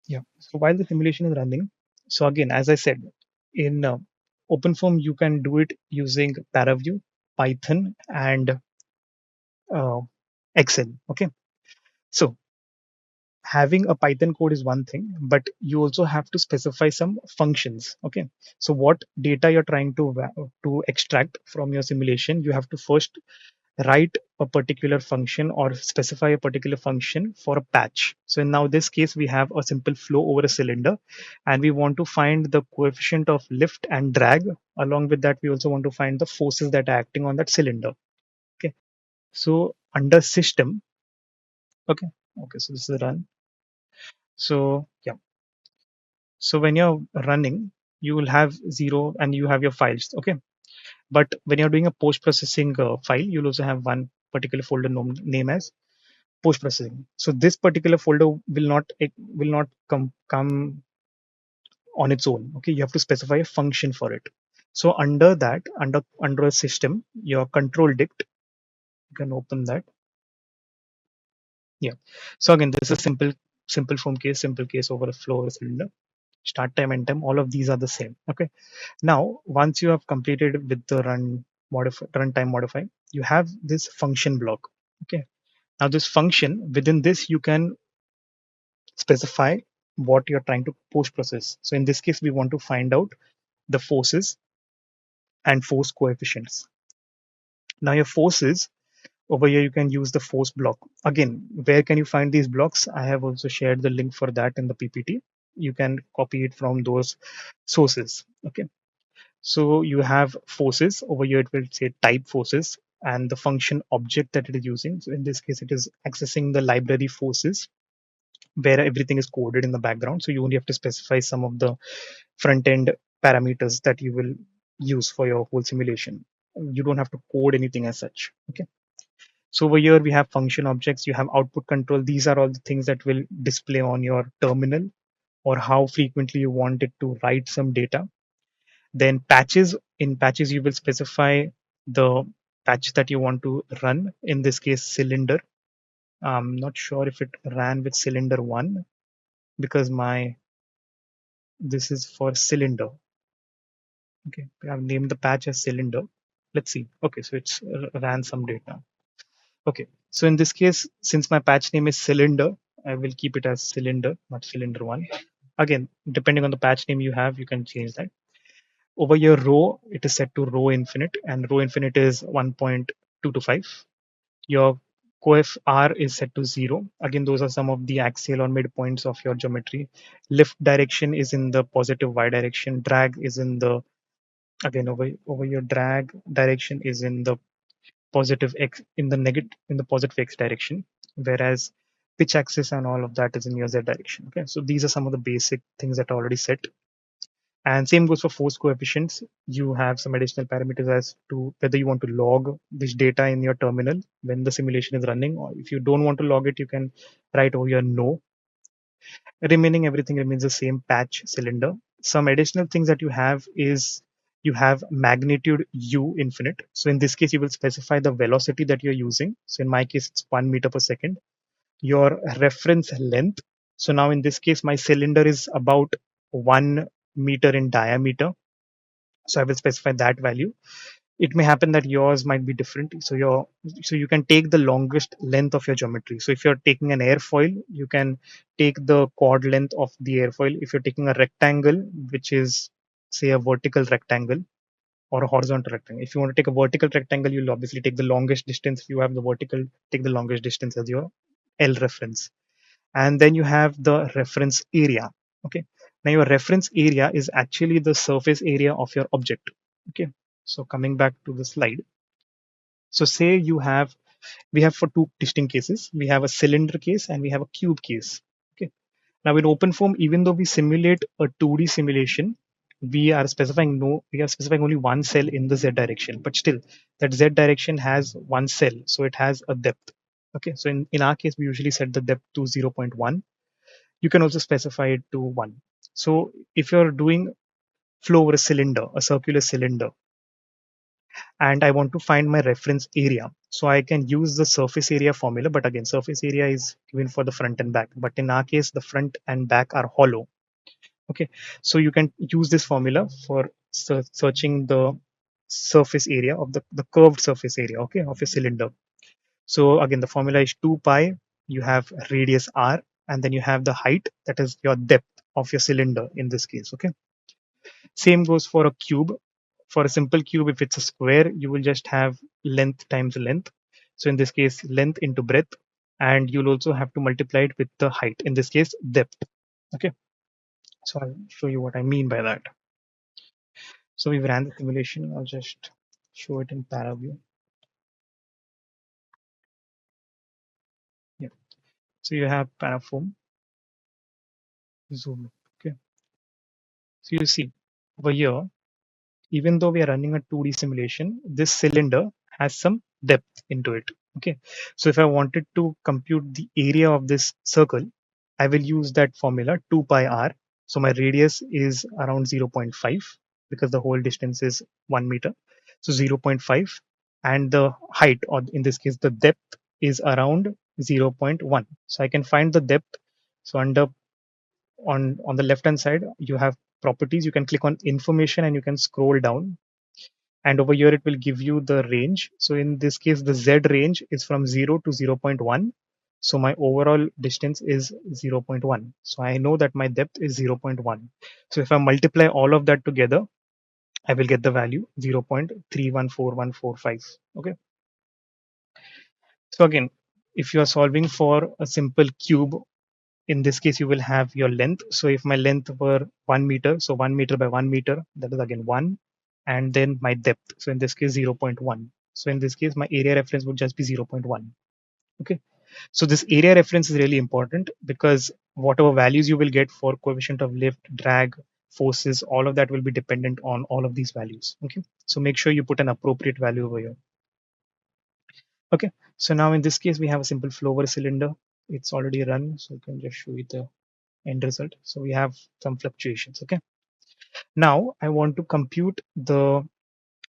yeah. So while the simulation is running, so again, as I said, in OpenFOAM, you can do it using ParaView, Python, and uh, Excel. Okay. So having a Python code is one thing, but you also have to specify some functions. Okay. So what data you're trying to extract from your simulation, you have to first write a particular function or specify a particular function for a patch. So in now this case, we have a simple flow over a cylinder and we want to find the coefficient of lift and drag. Along with that, we also want to find the forces that are acting on that cylinder. Okay. So under system, okay. Okay. So this is run. So yeah. So when you're running, you will have zero and you have your files. Okay. But when you're doing a post processing file, you'll also have one particular folder name as post processing. So this particular folder will not come on its own. Okay, you have to specify a function for it. So under that, under a system, your control dict, you can open that. Yeah. So again, this is simple form case, simple case over a flow cylinder. Start time, end time, all of these are the same. Okay. Now, once you have completed with the runtime modify, you have this function block. Okay. Now this function, within this you can specify what you're trying to post process. So in this case, we want to find out the forces and force coefficients. Now your forces, over here you can use the force block. Again, where can you find these blocks? I have also shared the link for that in the PPT. You can copy it from those sources. Okay. So you have forces. Over here it will say type forces and the function object that it is using. So in this case, it is accessing the library forces where everything is coded in the background. So you only have to specify some of the front end parameters that you will use for your whole simulation. You don't have to code anything as such. Okay. So over here we have function objects, you have output control. These are all the things that will display on your terminal or how frequently you want it to write some data. Then patches, in patches you will specify the patch that you want to run. In this case, cylinder. I'm not sure if it ran with cylinder 1 because this is for cylinder. Okay, I've named the patch as cylinder. Let's see. Okay, so it's ran some data. Okay, so in this case, since my patch name is cylinder, I will keep it as cylinder, not cylinder 1. Again, depending on the patch name you have, you can change that. Over your row, it is set to row infinite, and row infinite is 1.225. Your coef R is set to 0. Again, those are some of the axial or midpoints of your geometry. Lift direction is in the positive y direction. Drag is in the, again, over your drag direction is in the positive x, in the negative, in the positive x direction, whereas pitch axis and all of that is in your z direction. Okay, so these are some of the basic things that are already set. And same goes for force coefficients. You have some additional parameters as to whether you want to log this data in your terminal when the simulation is running, or if you don't want to log it, you can write over here no. Remaining everything remains the same patch cylinder. Some additional things that you have is you have magnitude u infinite. So in this case, you will specify the velocity that you're using. So in my case, it's 1 meter per second. Your reference length. So now in this case, my cylinder is about 1 meter in diameter. So I will specify that value. It may happen that yours might be different. So you can take the longest length of your geometry. So if you're taking an airfoil, you can take the chord length of the airfoil. If you're taking a rectangle, which is say a vertical rectangle or a horizontal rectangle, if you want to take a vertical rectangle, you'll obviously take the longest distance. If you have the vertical, take the longest distance as your L reference. And then you have the reference area. Okay, now your reference area is actually the surface area of your object. Okay, so coming back to the slide, so say we have for two distinct cases, we have a cylinder case and we have a cube case. Okay, now in open form, even though we simulate a 2D simulation, we are specifying only one cell in the z direction, but still that z direction has one cell, so it has a depth. Okay, so in our case, we usually set the depth to 0.1. You can also specify it to 1. So if you're doing flow over a cylinder, a circular cylinder, and I want to find my reference area, so I can use the surface area formula. But again, surface area is given for the front and back, but in our case the front and back are hollow. Okay, so you can use this formula for searching the surface area of the curved surface area, okay, of a cylinder. So again, the formula is 2 pi. You have radius r, and then you have the height, that is your depth of your cylinder in this case. Okay, same goes for a cube. For a simple cube, if it's a square, you will just have length times length. So in this case, length into breadth, and you'll also have to multiply it with the height, in this case depth. Okay, so I'll show you what I mean by that. So we ran the simulation. I'll just show it in paraview. Yeah, so you have parafoam, zoom. Okay, so you see over here, even though we are running a 2D simulation, this cylinder has some depth into it. Okay, so if I wanted to compute the area of this circle, I will use that formula 2 pi r. So my radius is around 0.5 because the whole distance is 1 meter. So 0.5, and the height, or in this case the depth, is around 0.1. So I can find the depth. So under on the left hand side, you have properties. You can click on information and you can scroll down, and over here it will give you the range. So in this case, the z range is from 0 to 0.1. So my overall distance is 0.1. So I know that my depth is 0.1. So if I multiply all of that together, I will get the value 0.314145. Okay, so again, if you are solving for a simple cube, in this case you will have your length. So if my length were 1 meter, so 1 meter by 1 meter, that is again 1, and then my depth, so in this case 0.1. So in this case my area reference would just be 0.1. Okay, so this area reference is really important because whatever values you will get for coefficient of lift, drag, forces, all of that will be dependent on all of these values. Okay, so make sure you put an appropriate value over here. Okay, so now in this case we have a simple flow over cylinder. It's already run, so you can just show you the end result. So we have some fluctuations. Okay, now I want to compute the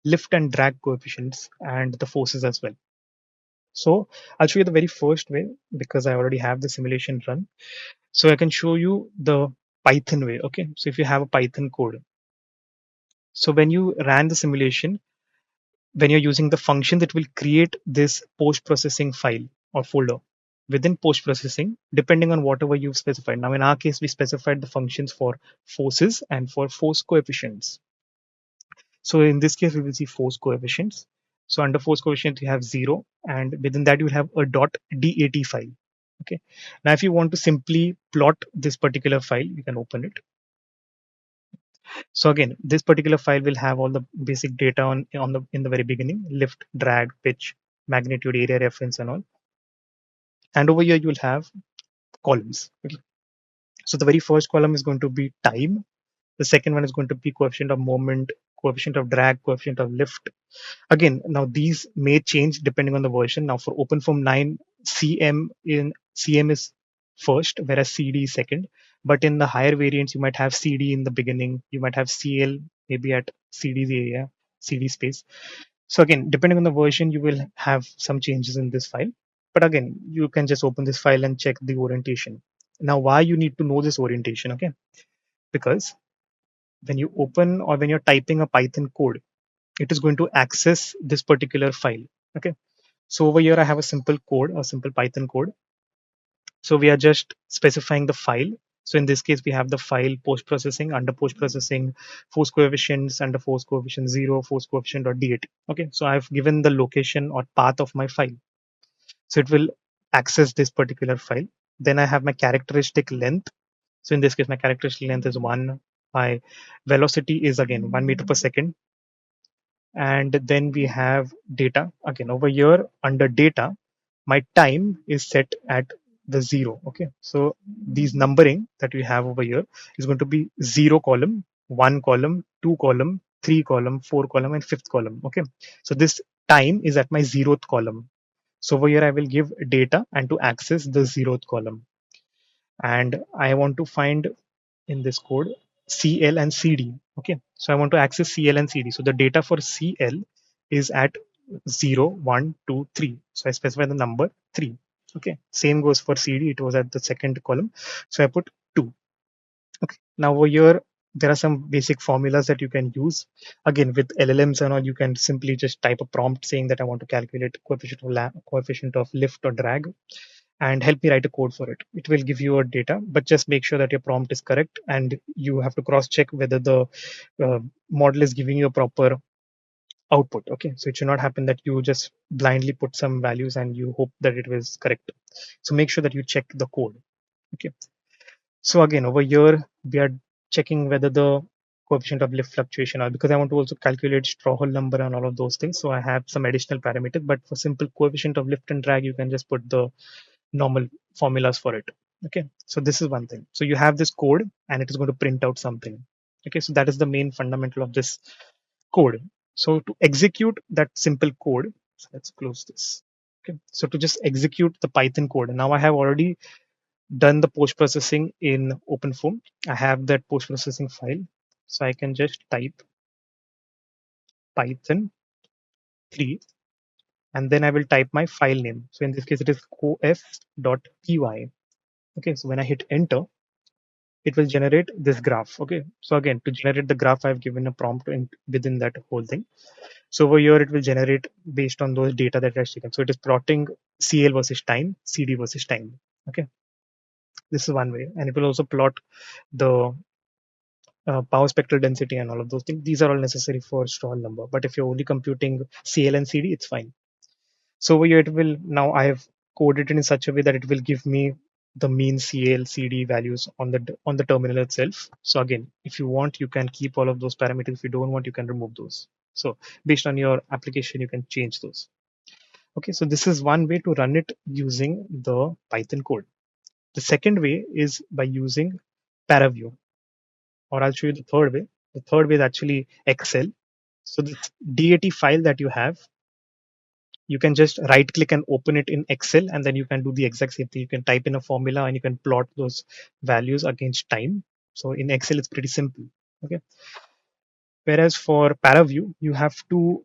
lift and drag coefficients and the forces as well. So I'll show you the very first way because I already have the simulation run. So I can show you the Python way. Okay, so if you have a Python code, so when you ran the simulation, when you're using the function, that will create this post-processing file or folder. Within post-processing, depending on whatever you've specified. Now in our case, we specified the functions for forces and for force coefficients. So in this case, we will see force coefficients. So under force coefficient, you have 0, and within that you have a .dat file. Okay, now if you want to simply plot this particular file, you can open it. So again, this particular file will have all the basic data on the in the very beginning: lift, drag, pitch, magnitude, area reference, and all. And over here you will have columns. Okay, so the very first column is going to be time. The second one is going to be coefficient of moment, coefficient of drag, coefficient of lift. Again, now these may change depending on the version. Now for OpenFOAM 9, CM is first, whereas CD is second. But in the higher variants, you might have CD in the beginning. You might have CL maybe at CD's area, CD space. So again, depending on the version, you will have some changes in this file. But again, you can just open this file and check the orientation. Now, why you need to know this orientation? Okay, because when you open or when you're typing a Python code, it is going to access this particular file. Okay, so over here I have a simple code, a simple Python code. So we are just specifying the file. So in this case, we have the file post processing, under post processing, force coefficients, under force coefficient 0, force coefficient or d8. Okay, so I've given the location or path of my file. So it will access this particular file. Then I have my characteristic length. So in this case, my characteristic length is 1. My velocity is again 1 meter per second. And then we have data. Again, over here under data, my time is set at the 0. Okay, so these numbering that we have over here is going to be 0 column, 1 column, 2 column, 3 column, 4 column, and 5th column. Okay, so this time is at my 0th column. So over here I will give data and to access the 0th column, and I want to find in this code CL and CD. Okay, so I want to access CL and CD. So the data for CL is at 0, 1, 2, 3. So I specify the number 3. Okay, same goes for CD. It was at the second column. So I put 2. Okay, now over here there are some basic formulas that you can use. Again, with LLMs and all, you can simply just type a prompt saying that I want to calculate coefficient of lift or drag, and help me write a code for it. It will give you a data, but just make sure that your prompt is correct, and you have to cross check whether the model is giving you a proper output. Okay, so it should not happen that you just blindly put some values and you hope that it was correct. So make sure that you check the code. Okay, so again over here we are checking whether the coefficient of lift fluctuation, or because I want to also calculate straw hole number and all of those things, so I have some additional parameters. But for simple coefficient of lift and drag, you can just put the normal formulas for it. Okay, so this is one thing. So you have this code and it is going to print out something. Okay, so that is the main fundamental of this code. So to execute that simple code, so let's close this. Okay, so to just execute the Python code, now I have already done the post processing in OpenFOAM. I have that post processing file, so I can just type Python 3, and then I will type my file name. So in this case, it is coef.py. Okay, so when I hit enter, it will generate this graph. Okay, so again, to generate the graph, I've given a prompt within that whole thing. So over here, it will generate based on those data that I've taken. So it is plotting CL versus time, CD versus time. Okay, this is one way, and it will also plot the power spectral density and all of those things. These are all necessary for straw number. But if you're only computing CL and CD, it's fine. So over here, it will, now I have coded it in such a way that it will give me the mean CL, CD values on the terminal itself. So again, if you want, you can keep all of those parameters. If you don't want, you can remove those. So based on your application, you can change those. Okay, so this is one way to run it using the Python code. The second way is by using ParaView, or I'll show you the third way. The third way is actually Excel. So this DAT file that you have, you can just right click and open it in Excel, and then you can do the exact same thing. You can type in a formula and you can plot those values against time. So in Excel, it's pretty simple. Okay. Whereas for ParaView, you have to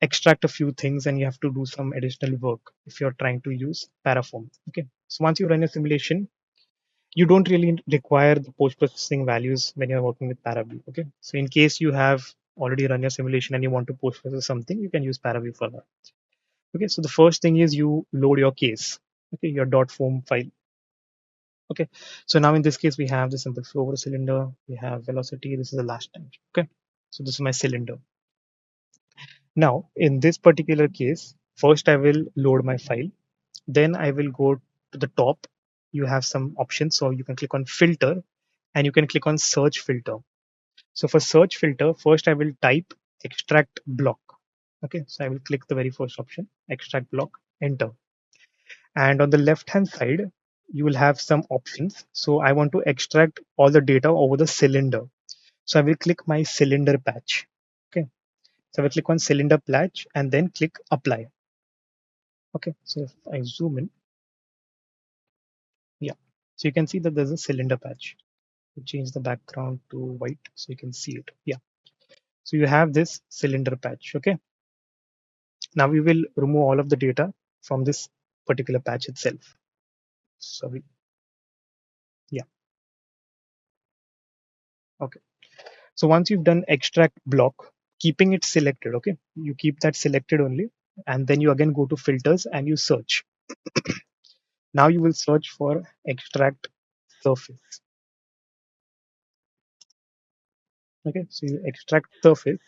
extract a few things and you have to do some additional work if you're trying to use Paraform. Okay. So once you run a simulation, you don't really require the post-processing values when you're working with ParaView. Okay. So in case you have already run your simulation and you want to post-process something, you can use ParaView for that. Okay, so the first thing is you load your case. Okay, your .foam file. Okay, so now in this case we have the simple flow over a cylinder. We have velocity. This is the last time. Okay, so this is my cylinder. Now in this particular case, first I will load my file. Then I will go to the top. You have some options, so you can click on filter, and you can click on search filter. So for search filter, first I will type extract block. Okay, so I will click the very first option, extract block, enter. And on the left hand side, you will have some options. So I want to extract all the data over the cylinder. So I will click my cylinder patch. Okay. So I will click on cylinder patch and then click apply. Okay. So if I zoom in, yeah. So you can see that there's a cylinder patch. Change the background to white so you can see it. Yeah. So you have this cylinder patch. Okay. Now we will remove all of the data from this particular patch itself. So yeah. Okay. So once you've done extract block, keeping it selected, okay, you keep that selected only, and then you again go to filters and you search. Now you will search for extract surface. Okay, so you extract surface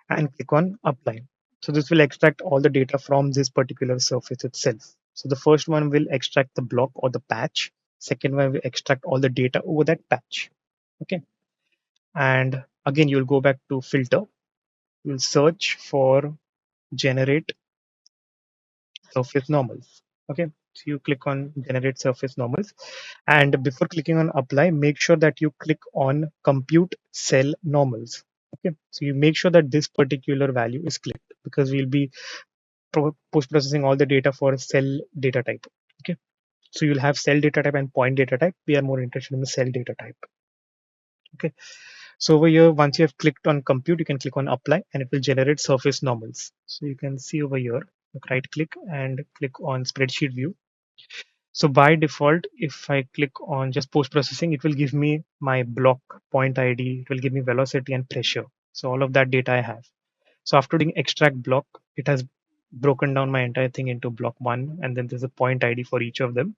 and click on apply. So this will extract all the data from this particular surface itself. So the first one will extract the block or the patch. Second one will extract all the data over that patch. Okay, and again you'll go back to filter. You'll search for generate surface normals. Okay, so you click on generate surface normals, and before clicking on apply, make sure that you click on compute cell normals. Okay, so you make sure that this particular value is clicked because we'll be post processing all the data for cell data type. Okay, so you'll have cell data type and point data type. We are more interested in the cell data type. Okay, so over here, once you have clicked on compute, you can click on apply and it will generate surface normals. So you can see over here, right click and click on spreadsheet view. So by default, if I click on just post processing, it will give me my block point ID, it will give me velocity and pressure. So all of that data I have. So after doing extract block, it has broken down my entire thing into block one, and then there's a point ID for each of them,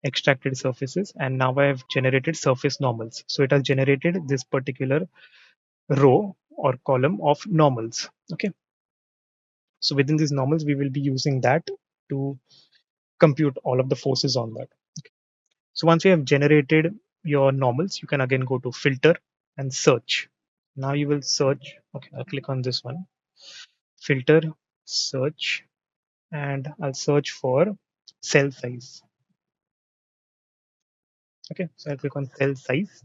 extracted surfaces, and now I have generated surface normals. So it has generated this particular row or column of normals. Okay. So within these normals, we will be using that to compute all of the forces on that. So once you have generated your normals, you can again go to filter and search. Now you will search. Okay, I'll click on this one. Filter, search, and I'll search for cell size. Okay, so I'll click on cell size,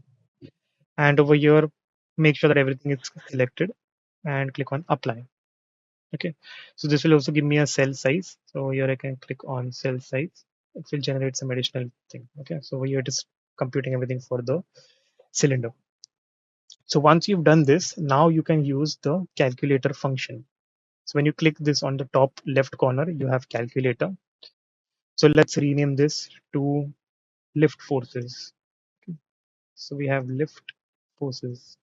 and over here, make sure that everything is selected and click on apply. Okay, so this will also give me a cell size. So here I can click on cell size. It will generate some additional thing. Okay, so here it is computing everything for the cylinder. So once you've done this, now you can use the calculator function. So when you click this on the top left corner, you have calculator. So let's rename this to lift forces. So we have lift forces.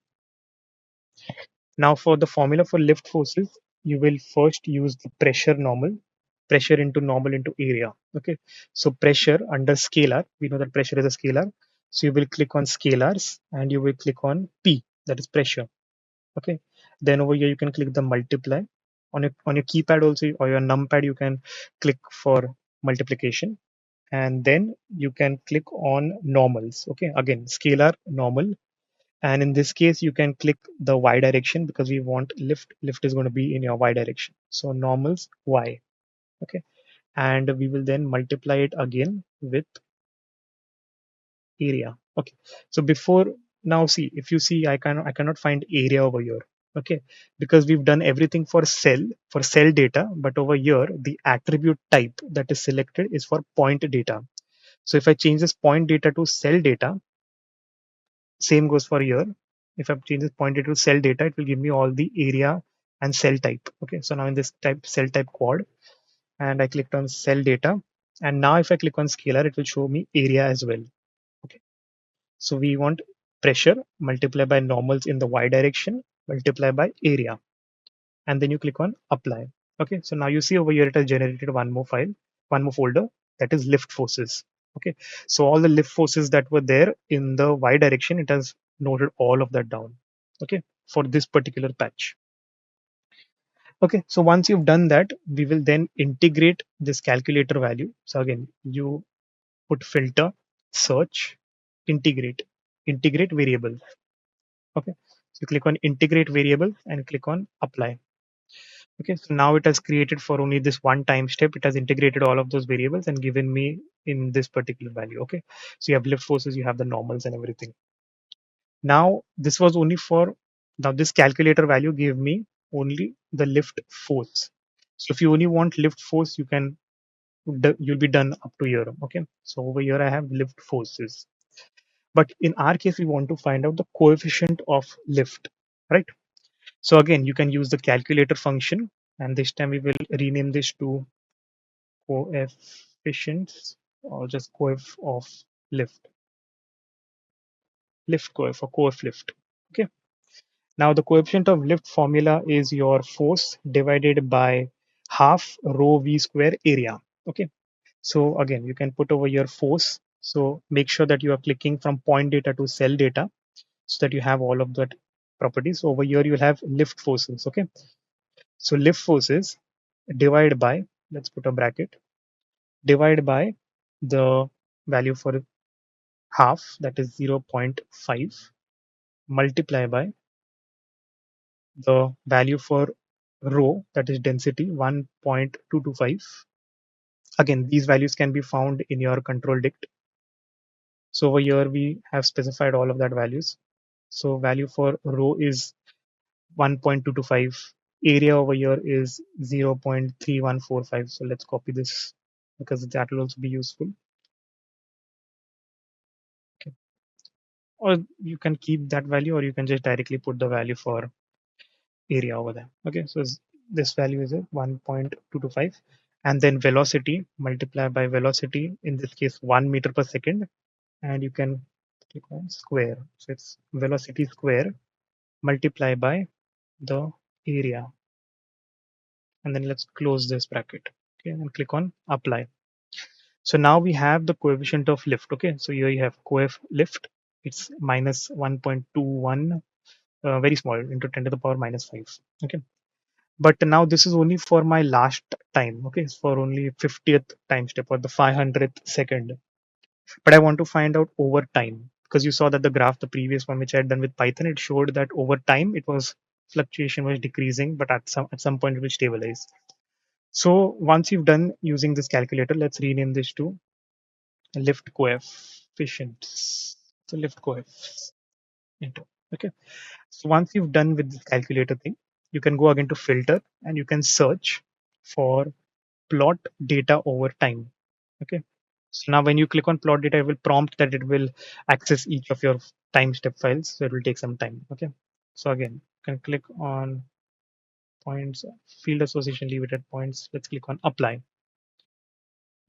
Now for the formula for lift forces, you will first use the pressure into normal into area. Okay. So pressure under scalar, we know that pressure is a scalar. So you will click on scalars and you will click on P, that is pressure. Okay, then over here you can click the multiply on your keypad also, or your numpad you can click for multiplication, and then you can click on normals. Okay, again scalar normal, and in this case you can click the y direction because we want lift is going to be in your y direction, so normals y. Okay, and we will then multiply it again with area. Okay, so before, now see, if you see, I cannot find area over here. Okay, because we've done everything for cell data, but over here the attribute type that is selected is for point data. So if I change this point data to cell data, same goes for here. If I change this point data to cell data, it will give me all the area and cell type. Okay, so now in this type cell type quad, and I clicked on cell data, and now if I click on scalar, it will show me area as well. Okay, so we want pressure multiplied by normals in the y direction multiplied by area, and then you click on apply. Okay, so now you see over here it has generated one more file, one more folder, that is lift forces. Okay, so all the lift forces that were there in the y direction, it has noted all of that down. Okay, for this particular patch. Okay, so once you've done that, we will then integrate this calculator value. So again, you put filter, search, integrate, integrate variable. Okay, so click on integrate variable and click on apply. Okay, so now it has created for only this one time step, it has integrated all of those variables and given me in this particular value. Okay, so you have lift forces, you have the normals and everything. Now this was only for, now this calculator value gave me only the lift force. So if you only want lift force, you can, you'll be done up to here. Okay, so over here I have lift forces, but in our case we want to find out the coefficient of lift, right? So again, you can use the calculator function, and this time we will rename this to coefficients, or just coef of lift, lift coef, or coef lift. Okay, now the coefficient of lift formula is your force divided by half rho v square area. Okay, so again, you can put over your force. So make sure that you are clicking from point data to cell data so that you have all of that properties. Over here you'll have lift forces. Okay, so lift forces divide by, let's put a bracket, divide by the value for half, that is 0.5, multiply by the value for rho, that is density, 1.225. Again, these values can be found in your control dict. So over here we have specified all of that values. So value for rho is 1.225. Area over here is 0.3145. So let's copy this because that will also be useful. Okay. Or you can keep that value, or you can just directly put the value for area over there. Okay, so this value is a 1.225, and then velocity multiply by velocity, in this case 1 meter per second, and you can click on square. So it's velocity square multiply by the area, and then let's close this bracket. Okay, and click on apply. So now we have the coefficient of lift. Okay, so here you have coef lift. It's minus 1.21, very small, into 10 to the power minus 5. Okay, but now this is only for my last time. Okay, it's for only 50th time step, or the 500th second. But I want to find out over time, because you saw that the graph, the previous one which I had done with Python, it showed that over time it was, fluctuation was decreasing, but at some point it will stabilize. So once you've done using this calculator, let's rename this to lift coefficients. So lift coefs into. Okay, so once you've done with this calculator thing, you can go again to filter, and you can search for plot data over time. Okay, so now when you click on plot data, it will prompt that it will access each of your time step files, so it will take some time. Okay, so again, you can click on points, field association, leave it at points. Let's click on apply.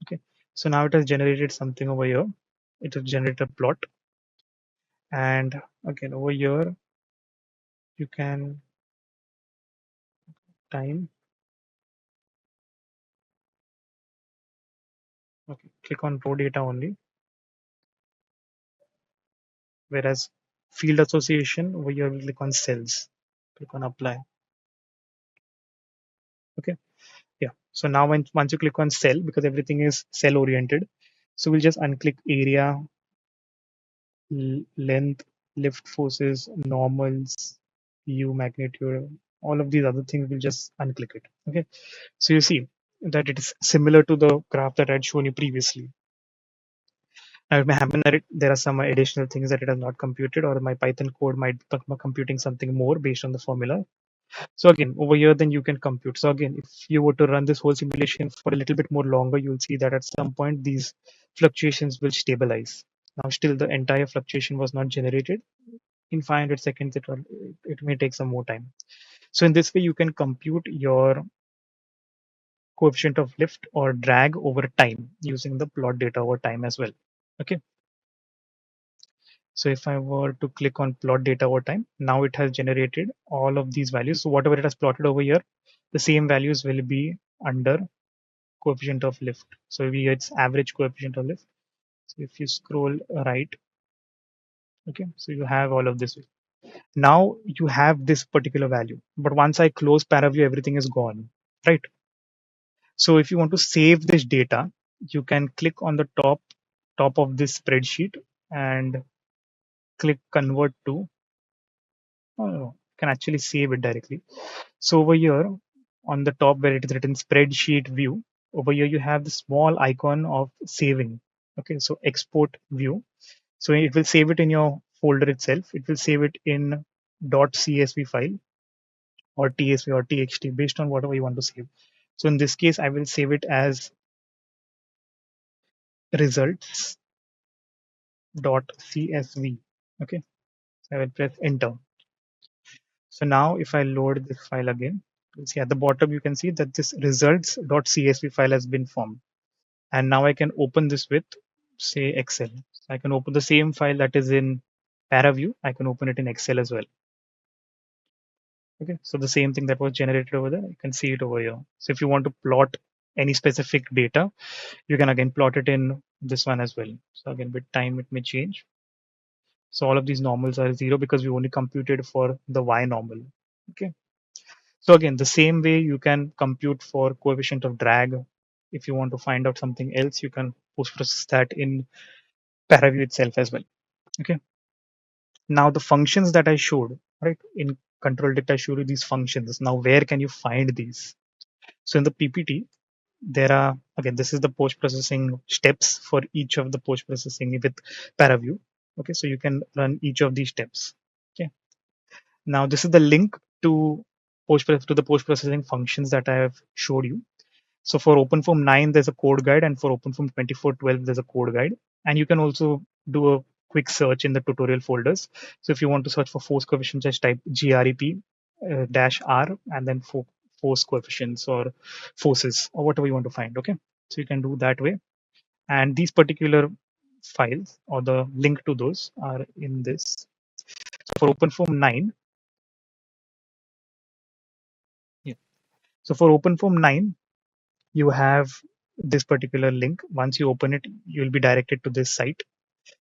Okay, so now it has generated something over here. It has generated a plot, and again over here you can time. Okay, click on row data only, whereas field association over here we click on cells. Click on apply. Okay, yeah, so now once you click on cell, because everything is cell oriented, so we'll just unclick area, length, lift forces, normals, u magnitude, all of these other things, we'll just unclick it. Okay, so you see that it is similar to the graph that I had shown you previously. Now it may happen that there are some additional things that it has not computed, or my Python code might be computing something more based on the formula. So again, over here, then you can compute. So again, if you were to run this whole simulation for a little bit more longer, you'll see that at some point these fluctuations will stabilize. Now still the entire fluctuation was not generated. In 500 seconds, it may take some more time. So in this way, you can compute your coefficient of lift or drag over time using the plot data over time as well. Okay. So if I were to click on plot data over time, now it has generated all of these values. So whatever it has plotted over here, the same values will be under coefficient of lift. So we its average coefficient of lift. So if you scroll right, okay, so you have all of this. Now you have this particular value, but once I close paraview, everything is gone, right? So if you want to save this data, you can click on the top of this spreadsheet and click convert to. Oh, no, you can actually save it directly. So over here on the top where it is written spreadsheet view, over here you have the small icon of saving. Okay, so export view. So it will save it in your folder itself, it will save it in .csv file or tsv or txt based on whatever you want to save. So in this case, I will save it as results.csv. Okay, so I will press enter. So now if I load this file again, you'll see at the bottom you can see that this results.csv file has been formed. And now I can open this with, say, Excel. So I can open the same file that is in ParaView. I can open it in Excel as well. Okay, so the same thing that was generated over there, you can see it over here. So if you want to plot any specific data, you can again plot it in this one as well. So again, with time it may change. So all of these normals are 0 because we only computed for the y normal. Okay. So again, the same way you can compute for coefficient of drag. If you want to find out something else, you can post process that in ParaView itself as well. Okay. Now the functions that I showed, right, in control dict, I showed you these functions. Now where can you find these? So in the PPT, there are, again, this is the post processing steps for each of the post processing with ParaView. Okay, so you can run each of these steps. Okay. Now this is the link to the post processing functions that I have showed you. So for OpenFOAM 9, there's a code guide, and for OpenFOAM 2412, there's a code guide. And you can also do a quick search in the tutorial folders. So if you want to search for force coefficients, just type grep -r and then force coefficients or forces or whatever you want to find. Okay, so you can do that way. And these particular files or the link to those are in this. So for OpenFOAM 9, yeah. So for OpenFOAM 9, you have this particular link. Once you open it, you'll be directed to this site.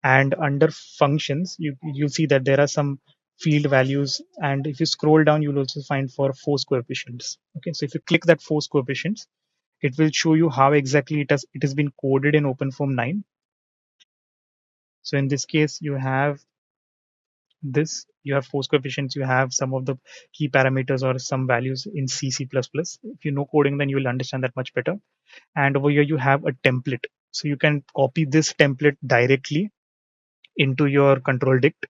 And under functions, you'll see that there are some field values. And if you scroll down, you'll also find for force coefficients. Okay, so if you click that force coefficients, it will show you how exactly it has been coded in OpenFOAM 9. So in this case, you have force coefficients, you have some of the key parameters or some values in C, C++. If you know coding, then you will understand that much better. And over here you have a template, so you can copy this template directly into your control dict.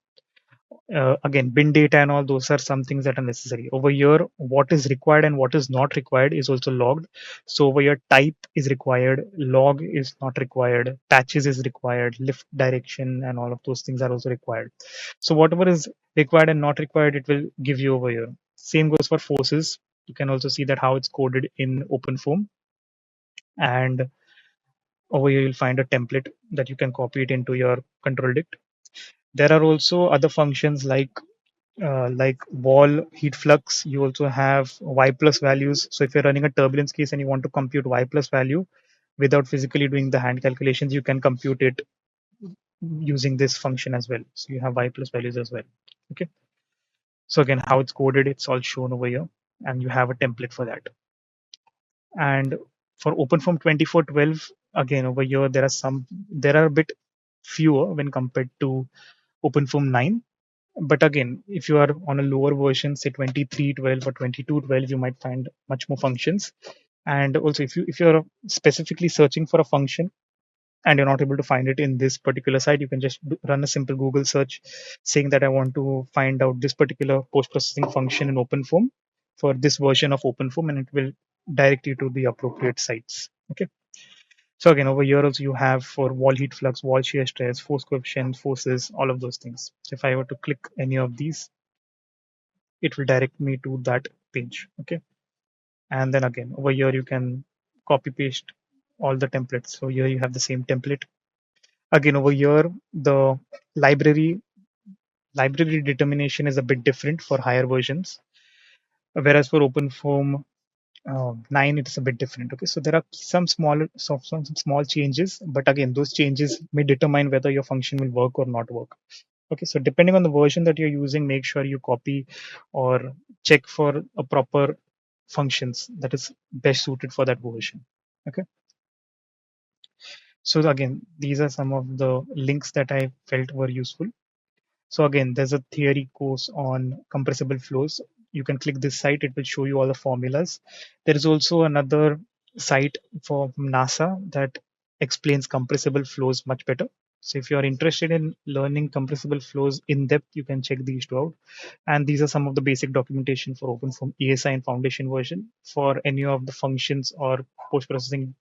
Again, bin data and all those are some things that are necessary. Over here, what is required and what is not required is also logged. So over here, type is required, log is not required, patches is required, lift direction and all of those things are also required. So whatever is required and not required, it will give you over here. Same goes for forces. You can also see that how it's coded in OpenFOAM. And over here, you'll find a template that you can copy it into your control dict. There are also other functions like wall heat flux. You also have y plus values. So if you're running a turbulence case and you want to compute y plus value without physically doing the hand calculations, you can compute it using this function as well. So you have y plus values as well. Okay. So again, how it's coded, it's all shown over here, and you have a template for that. And for OpenFOAM 2412, again over here there are a bit fewer when compared to OpenFOAM 9. But again, if you are on a lower version, say 2312 or 2212, you might find much more functions. And also, if you're specifically searching for a function and you're not able to find it in this particular site, you can just run a simple Google search saying that I want to find out this particular post-processing function in OpenFOAM for this version of OpenFOAM, and it will direct you to the appropriate sites. Okay. So again, over here also you have for wall heat flux, wall shear stress, force coefficient, forces, all of those things. So if I were to click any of these, it will direct me to that page. Okay. And then again, over here you can copy paste all the templates. So here you have the same template. Again, over here, the library determination is a bit different for higher versions. Whereas for OpenFOAM 9, it is a bit different. Okay, so there are some small changes, but again, those changes may determine whether your function will work or not work. Okay, so depending on the version that you're using, make sure you copy or check for a proper functions that is best suited for that version. Okay, so again, these are some of the links that I felt were useful. So again, there's a theory course on compressible flows. You can click this site, it will show you all the formulas. There is also another site from NASA that explains compressible flows much better. So if you are interested in learning compressible flows in depth, you can check these two out. And these are some of the basic documentation for OpenFOAM ESI and Foundation version for any of the functions or post-processing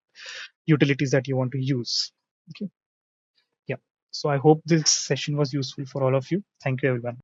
utilities that you want to use. Okay. Yeah. So I hope this session was useful for all of you. Thank you, everyone.